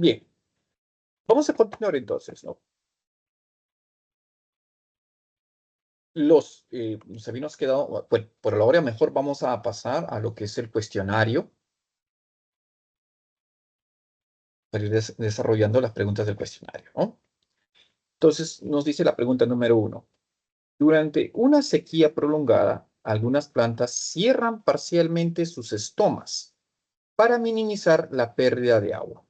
A: Bien, vamos a continuar entonces, ¿no? Nos habíamos quedado, bueno, por ahora mejor vamos a pasar a lo que es el cuestionario para ir desarrollando las preguntas del cuestionario, ¿no? Entonces, nos dice la pregunta número 1. Durante una sequía prolongada, algunas plantas cierran parcialmente sus estomas para minimizar la pérdida de agua.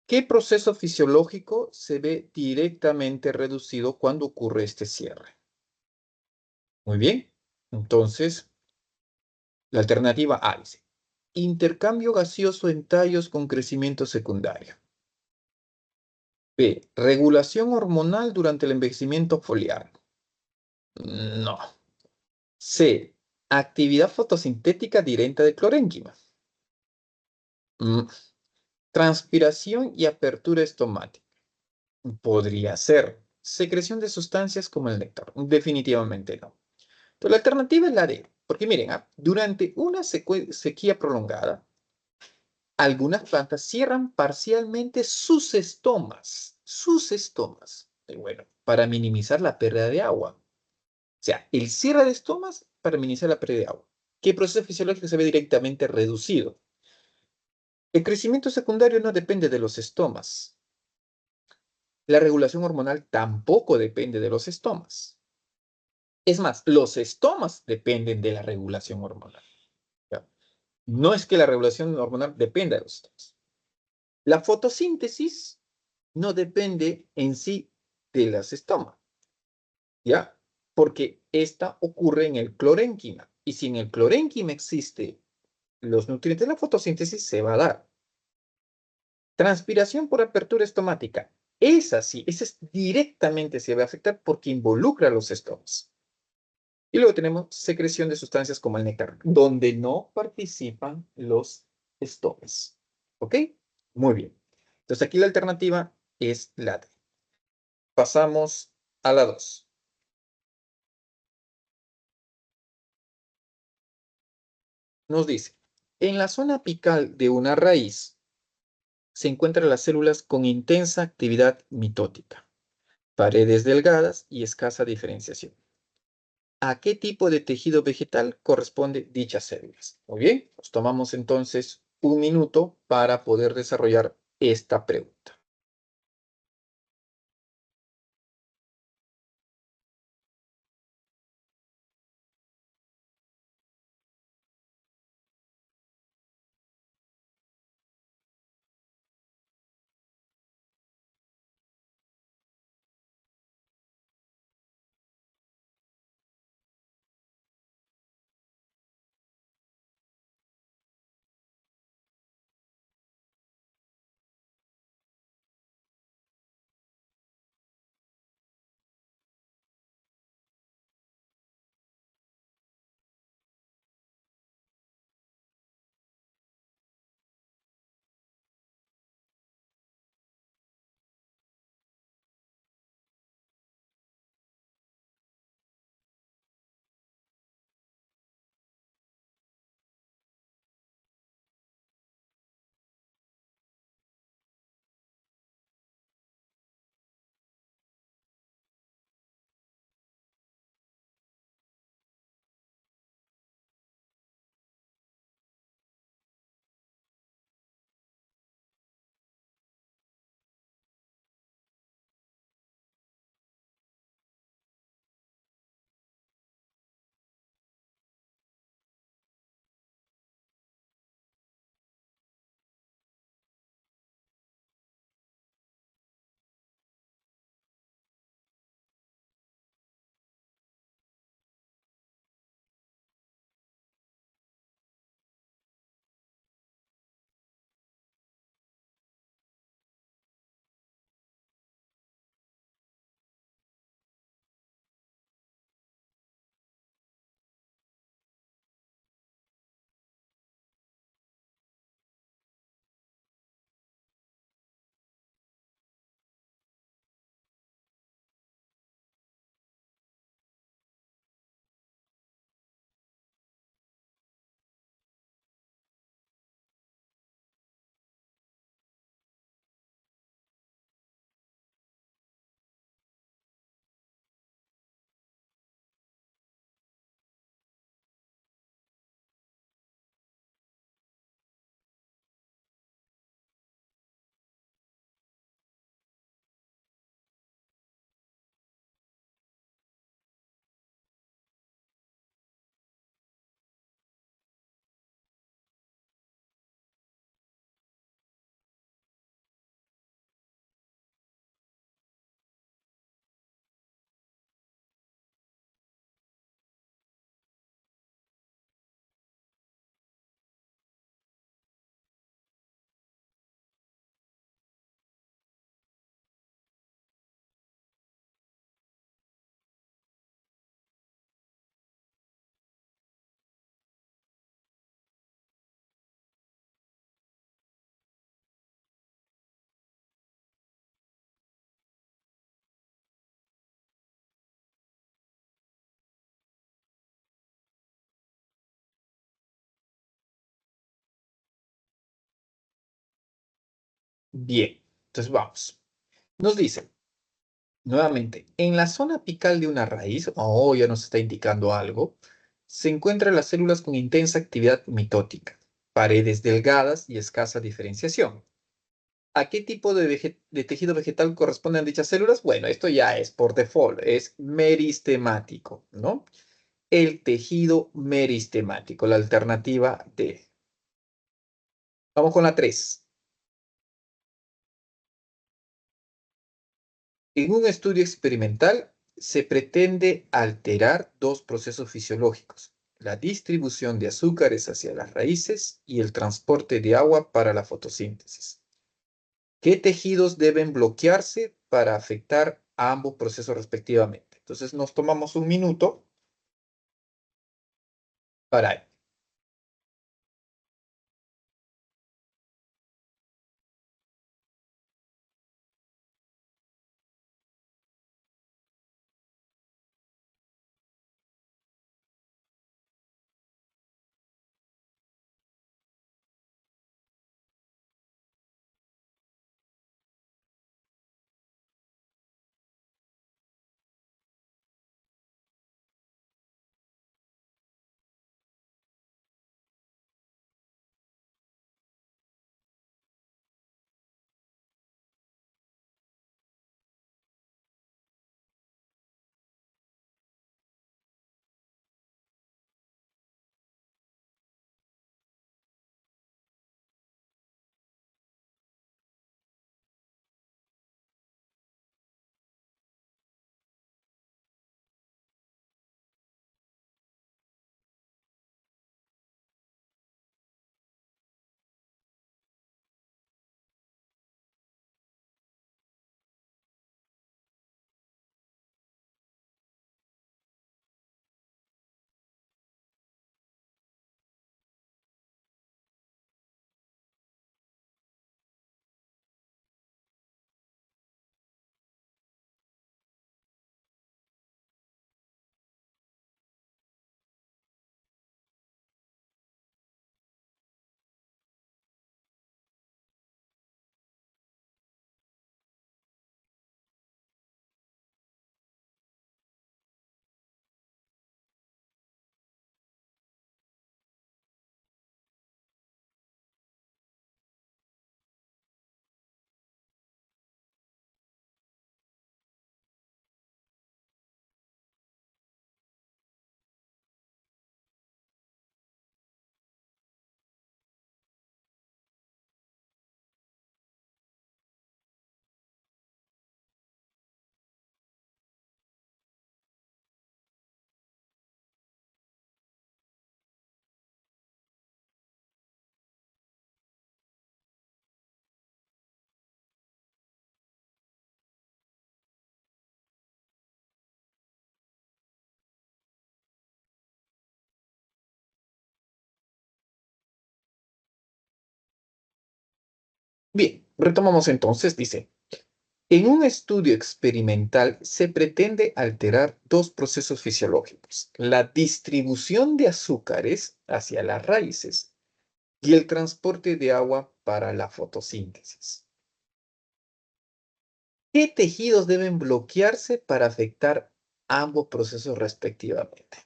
A: ¿Qué proceso fisiológico se ve directamente reducido cuando ocurre este cierre? Muy bien. Entonces, la alternativa A dice, intercambio gaseoso en tallos con crecimiento secundario. B, regulación hormonal durante el envejecimiento foliar. No. C, actividad fotosintética directa de clorénquima. Mm, transpiración y apertura estomática. Podría ser. Secreción de sustancias como el néctar. Definitivamente no. Entonces, la alternativa es la D. Porque miren, durante una sequía prolongada, algunas plantas cierran parcialmente sus estomas. Sus estomas. Y bueno, para minimizar la pérdida de agua. O sea, el cierre de estomas para minimizar la pérdida de agua. ¿Qué proceso fisiológico se ve directamente reducido? El crecimiento secundario no depende de los estomas. La regulación hormonal tampoco depende de los estomas. Es más, los estomas dependen de la regulación hormonal. ¿Ya? No es que la regulación hormonal dependa de los estomas. La fotosíntesis no depende en sí de las estomas, ¿ya? Porque esta ocurre en el clorénquima. Y si en el clorénquima existe los nutrientes, la fotosíntesis se va a dar. Transpiración por apertura estomática. Esa sí, esa es directamente se va a afectar porque involucra a los estomas. Y luego tenemos secreción de sustancias como el néctar, donde no participan los estomas. ¿Ok? Muy bien. Entonces aquí la alternativa es la D. Pasamos a la 2. Nos dice, en la zona apical de una raíz se encuentran las células con intensa actividad mitótica, paredes delgadas y escasa diferenciación. ¿A qué tipo de tejido vegetal corresponde dichas células? Muy bien, nos tomamos entonces un minuto para poder desarrollar esta pregunta. Bien, entonces vamos. Nos dice, nuevamente, en la zona apical de una raíz, ya nos está indicando algo, se encuentran las células con intensa actividad mitótica, paredes delgadas y escasa diferenciación. ¿A qué tipo de tejido vegetal corresponden dichas células? Bueno, esto ya es por default, es meristemático, ¿no? El tejido meristemático, la alternativa D. Vamos con la 3. En un estudio experimental se pretende alterar dos procesos fisiológicos, la distribución de azúcares hacia las raíces y el transporte de agua para la fotosíntesis. ¿Qué tejidos deben bloquearse para afectar a ambos procesos respectivamente? Entonces nos tomamos un minuto para... Bien, retomamos entonces, dice, en un estudio experimental se pretende alterar dos procesos fisiológicos, la distribución de azúcares hacia las raíces y el transporte de agua para la fotosíntesis. ¿Qué tejidos deben bloquearse para afectar ambos procesos respectivamente?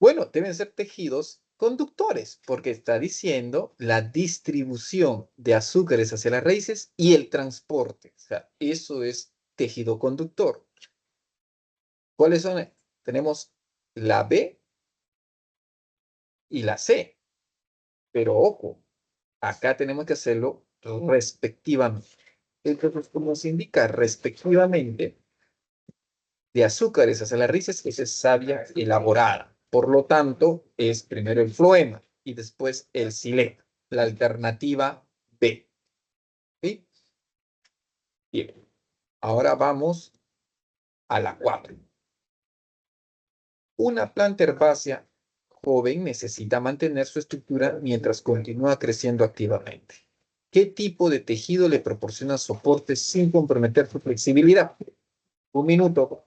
A: Bueno, deben ser tejidos conductores, porque está diciendo la distribución de azúcares hacia las raíces y el transporte. O sea, eso es tejido conductor. ¿Cuáles son? Tenemos la B y la C, pero ojo, acá tenemos que hacerlo respectivamente. Entonces, como se indica respectivamente, de azúcares hacia las raíces, esa es savia elaborada. Por lo tanto, es primero el floema y después el xilema, la alternativa B. ¿Sí? Bien, ahora vamos a la 4. Una planta herbácea joven necesita mantener su estructura mientras continúa creciendo activamente. ¿Qué tipo de tejido le proporciona soporte sin comprometer su flexibilidad? Un minuto.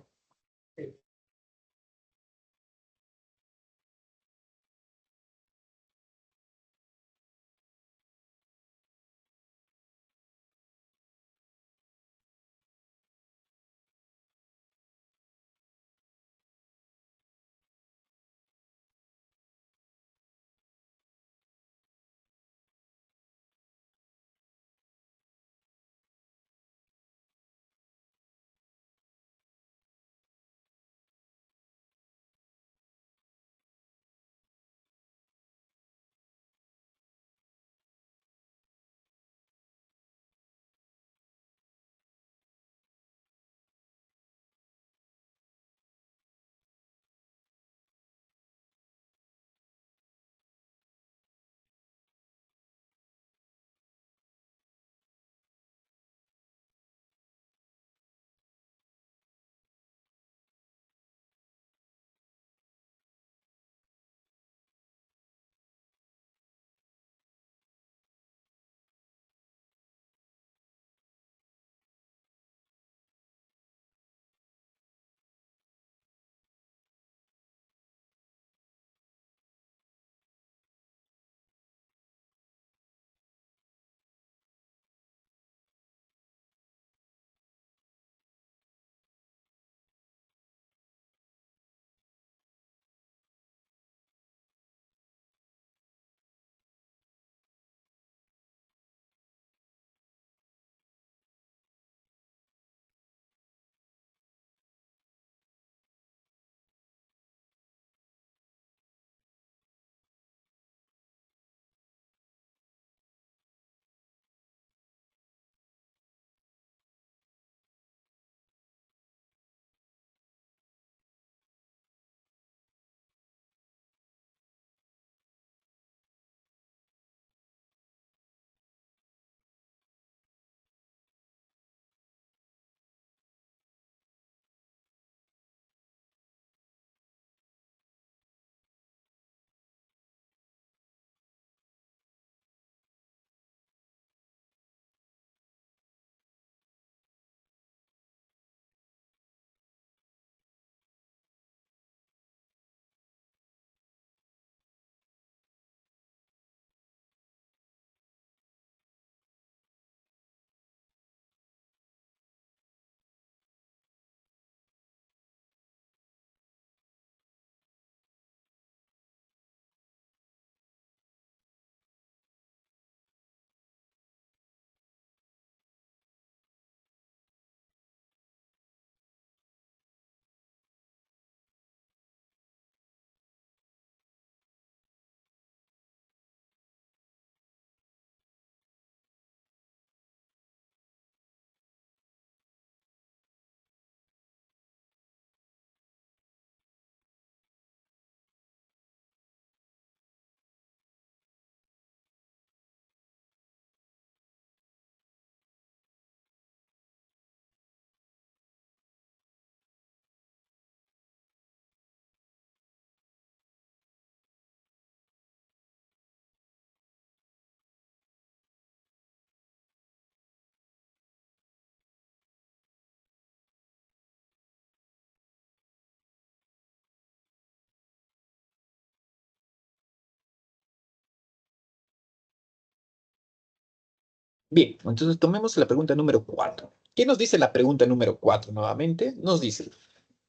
A: Bien, entonces tomemos la pregunta número 4. ¿Qué nos dice la pregunta número 4 nuevamente? Nos dice,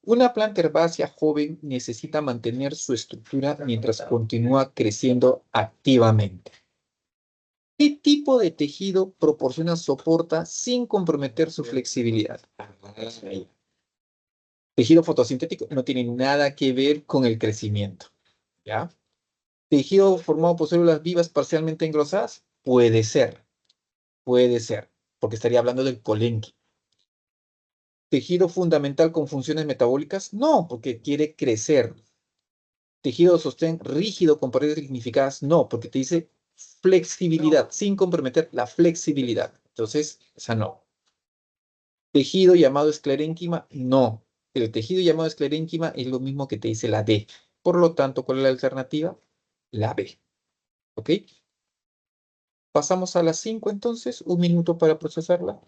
A: una planta herbácea joven necesita mantener su estructura mientras continúa creciendo activamente. ¿Qué tipo de tejido proporciona soporta sin comprometer su flexibilidad? Tejido fotosintético no tiene nada que ver con el crecimiento, ¿ya? Tejido formado por células vivas parcialmente engrosadas, puede ser, porque estaría hablando del colénquico. Tejido fundamental con funciones metabólicas, no, porque quiere crecer. Tejido de sostén rígido con paredes lignificadas, no, porque te dice flexibilidad, sin comprometer la flexibilidad. Entonces, esa no. Tejido llamado esclerénquima, no. El tejido llamado esclerénquima es lo mismo que te dice la D. Por lo tanto, ¿cuál es la alternativa? La B. ¿Ok? Pasamos a las 5 entonces, un minuto para procesarla.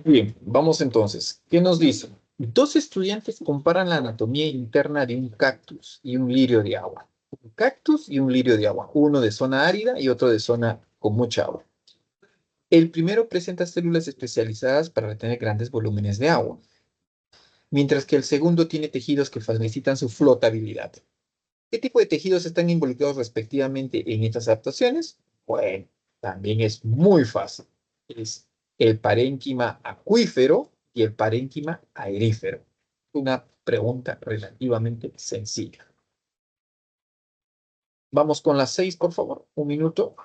A: Bien, vamos entonces. ¿Qué nos dice? Dos estudiantes comparan la anatomía interna de un cactus y un lirio de agua. Un cactus y un lirio de agua, uno de zona árida y otro de zona con mucha agua. El primero presenta células especializadas para retener grandes volúmenes de agua, mientras que el segundo tiene tejidos que facilitan su flotabilidad. ¿Qué tipo de tejidos están involucrados respectivamente en estas adaptaciones? Bueno, también es muy fácil. Es el parénquima acuífero y el parénquima aerífero. Una pregunta relativamente sencilla. Vamos con las 6, por favor. Un minuto.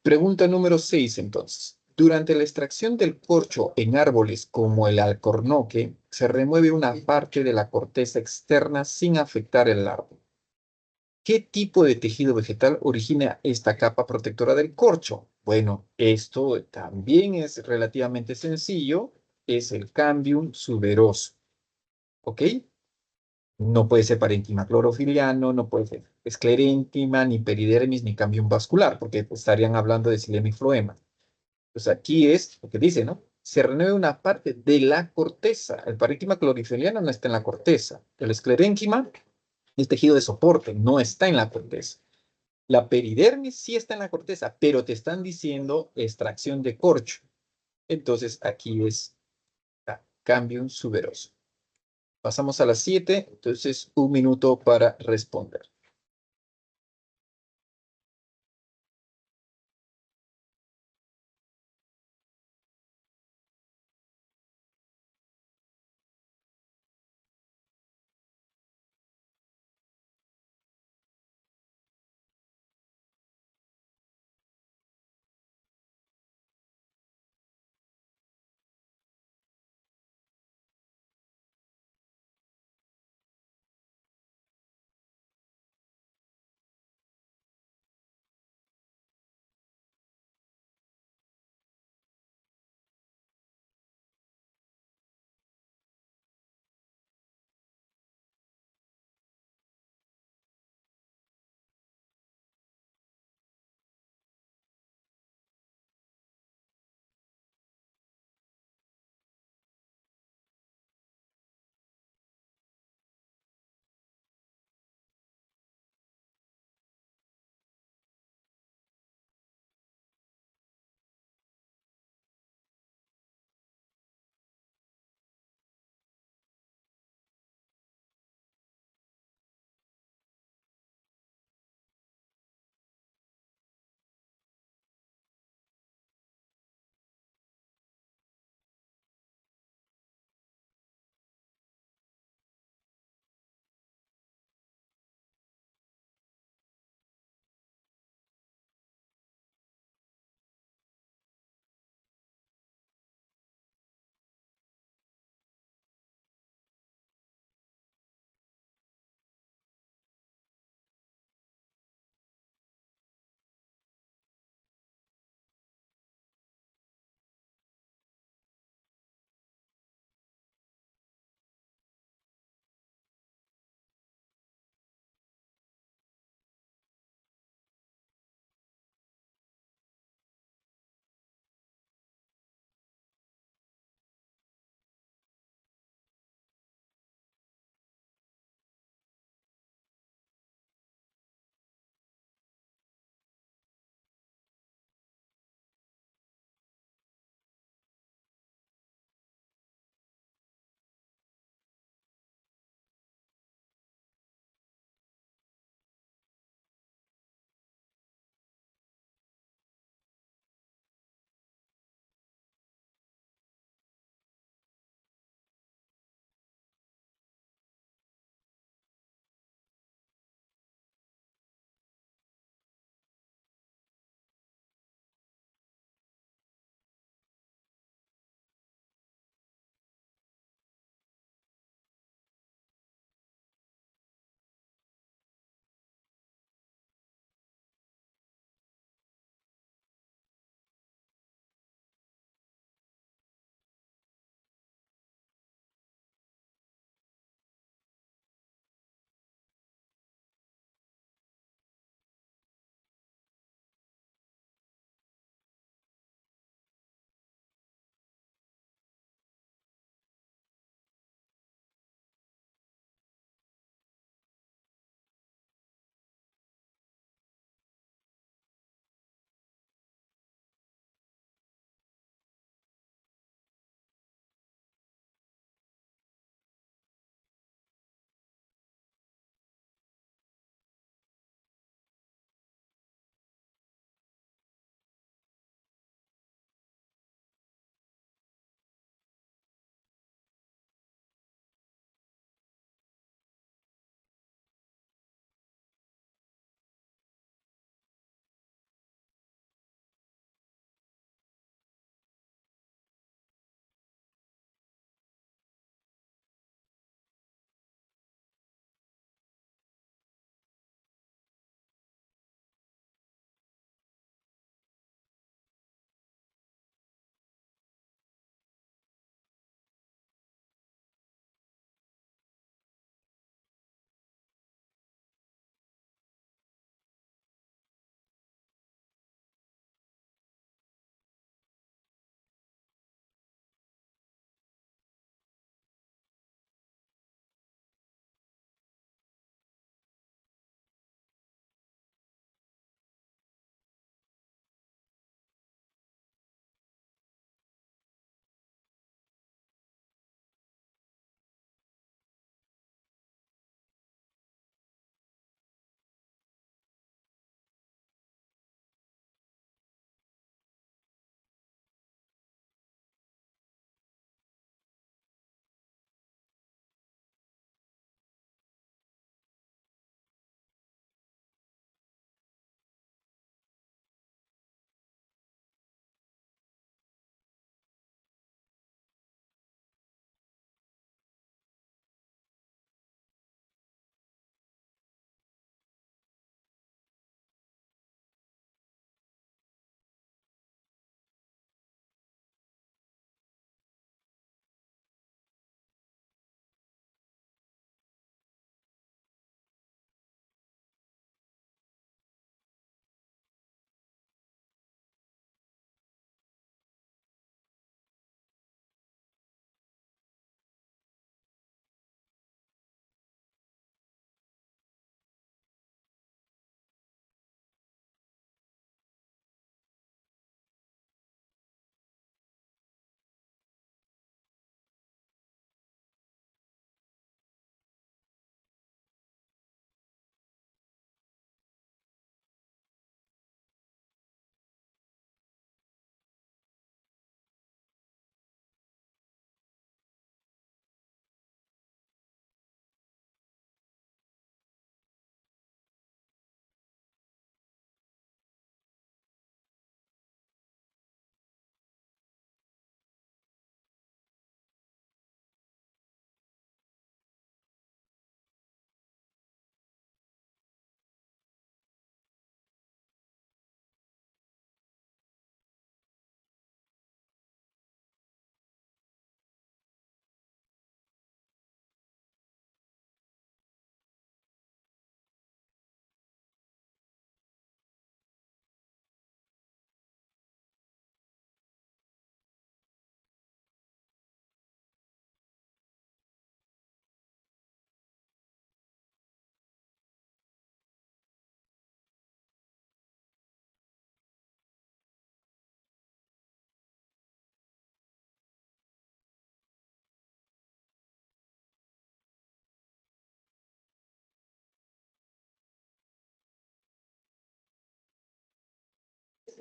A: Pregunta número 6, entonces. Durante la extracción del corcho en árboles como el alcornoque, se remueve una parte de la corteza externa sin afectar el árbol. ¿Qué tipo de tejido vegetal origina esta capa protectora del corcho? Bueno, esto también es relativamente sencillo. Es el cambium tuberoso. ¿Ok? No puede ser parénquima clorofiliano, no puede ser esclerénquima, ni peridermis, ni cambium vascular, porque pues, estarían hablando de xilema y floema. Pues aquí es lo que dice, ¿no? Se renueva una parte de la corteza. El parénquima clorofiliano no está en la corteza. El esclerénquima es tejido de soporte, no está en la corteza. La peridermis sí está en la corteza, pero te están diciendo extracción de corcho. Entonces aquí es cambium tuberoso. Pasamos a las 7, entonces 1 minuto para responder.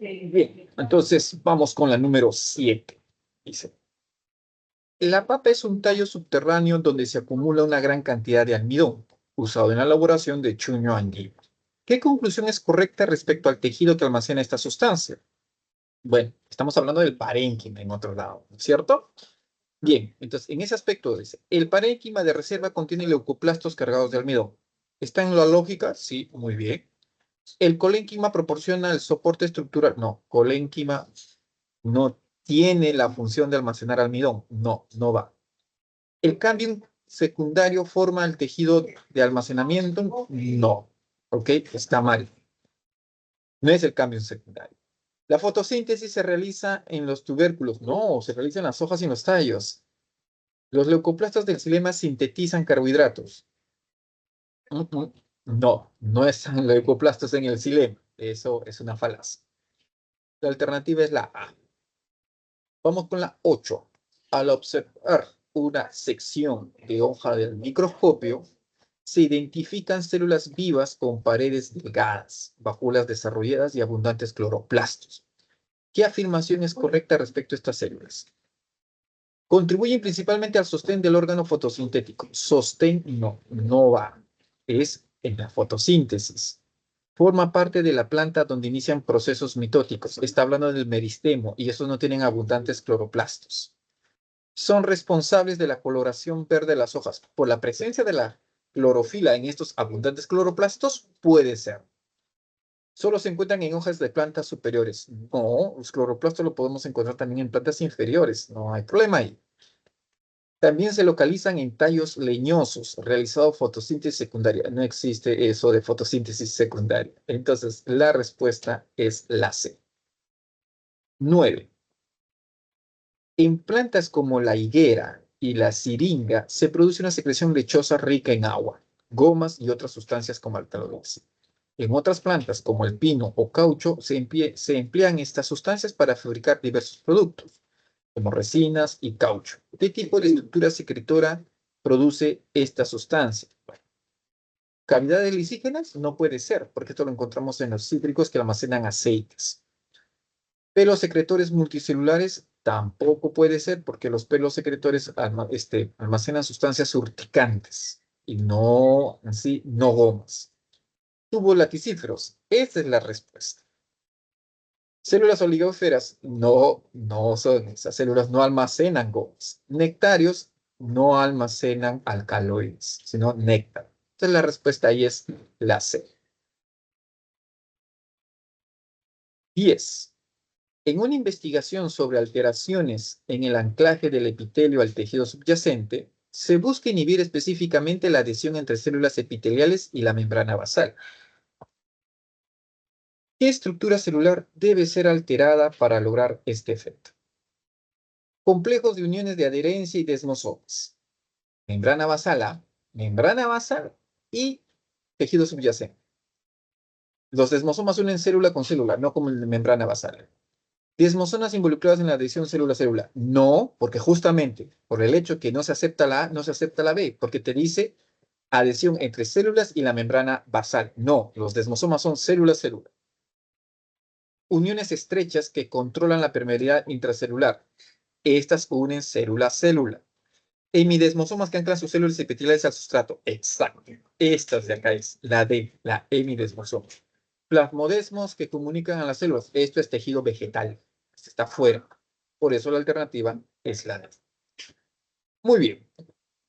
A: Bien, entonces vamos con la número 7. Dice, la papa es un tallo subterráneo donde se acumula una gran cantidad de almidón, usado en la elaboración de chuño anguilo. ¿Qué conclusión es correcta respecto al tejido que almacena esta sustancia? Bueno, estamos hablando del parénquima en otro lado, ¿no es cierto? Bien, entonces en ese aspecto dice, el parénquima de reserva contiene leucoplastos cargados de almidón. ¿Está en la lógica? Sí, muy bien. ¿El colénquima proporciona el soporte estructural? No, colénquima no tiene la función de almacenar almidón. No, no va. ¿El cambio secundario forma el tejido de almacenamiento? No. ¿Ok? Está mal. No es el cambio secundario. ¿La fotosíntesis se realiza en los tubérculos? No, se realiza en las hojas y en los tallos. ¿Los leucoplastos del xilema sintetizan carbohidratos? No, no están leucoplastos en el xilema. Eso es una falacia. La alternativa es la A. Vamos con la 8. Al observar una sección de hoja del microscopio, se identifican células vivas con paredes delgadas, vacuolas desarrolladas y abundantes cloroplastos. ¿Qué afirmación es correcta respecto a estas células? Contribuyen principalmente al sostén del órgano fotosintético. Sostén no, no va. Es en la fotosíntesis. Forma parte de la planta donde inician procesos mitóticos. Está hablando del meristemo y esos no tienen abundantes cloroplastos. Son responsables de la coloración verde de las hojas. Por la presencia de la clorofila en estos abundantes cloroplastos, puede ser. Solo se encuentran en hojas de plantas superiores. No, los cloroplastos lo podemos encontrar también en plantas inferiores. No hay problema ahí. También se localizan en tallos leñosos, realizado fotosíntesis secundaria. No existe eso de fotosíntesis secundaria. Entonces, la respuesta es la C. 9. En plantas como la higuera y la siringa se produce una secreción lechosa rica en agua, gomas y otras sustancias como alcaloides. En otras plantas como el pino o caucho se emplean estas sustancias para fabricar diversos productos, como resinas y caucho. ¿Qué tipo de estructura secretora produce esta sustancia? Bueno, ¿cavidades lisígenas? No puede ser, porque esto lo encontramos en los cítricos que almacenan aceites. Pelos secretores multicelulares tampoco puede ser, porque los pelos secretores almacenan sustancias urticantes y no, así, no gomas. Tubos laticíferos, esa es la respuesta. Células oligóferas, no, no son esas células, no almacenan gomas. Nectarios no almacenan alcaloides, sino néctar. Entonces la respuesta ahí es la C. 10. En una investigación sobre alteraciones en el anclaje del epitelio al tejido subyacente, se busca inhibir específicamente la adhesión entre células epiteliales y la membrana basal. ¿Qué estructura celular debe ser alterada para lograr este efecto? Complejos de uniones de adherencia y desmosomas. Membrana basal y tejido subyacente. Los desmosomas unen célula con célula, no como la membrana basal. Desmosomas involucradas en la adhesión célula-célula. No, porque justamente por el hecho que no se acepta la A, no se acepta la B, porque te dice adhesión entre células y la membrana basal. No, los desmosomas son célula-célula. Uniones estrechas que controlan la permeabilidad intracelular. Estas unen célula-célula. Hemidesmosomas que anclan sus células epiteliales al sustrato. Exacto. Estas de acá es la D, la hemidesmosoma. Plasmodesmos que comunican a las células. Esto es tejido vegetal. Este está fuera. Por eso la alternativa es la D. Muy bien.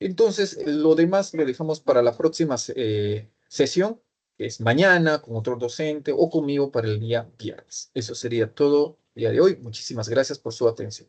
A: Entonces, lo demás lo dejamos para la próxima sesión, que es mañana, con otro docente o conmigo para el día viernes. Eso sería todo el día de hoy. Muchísimas gracias por su atención.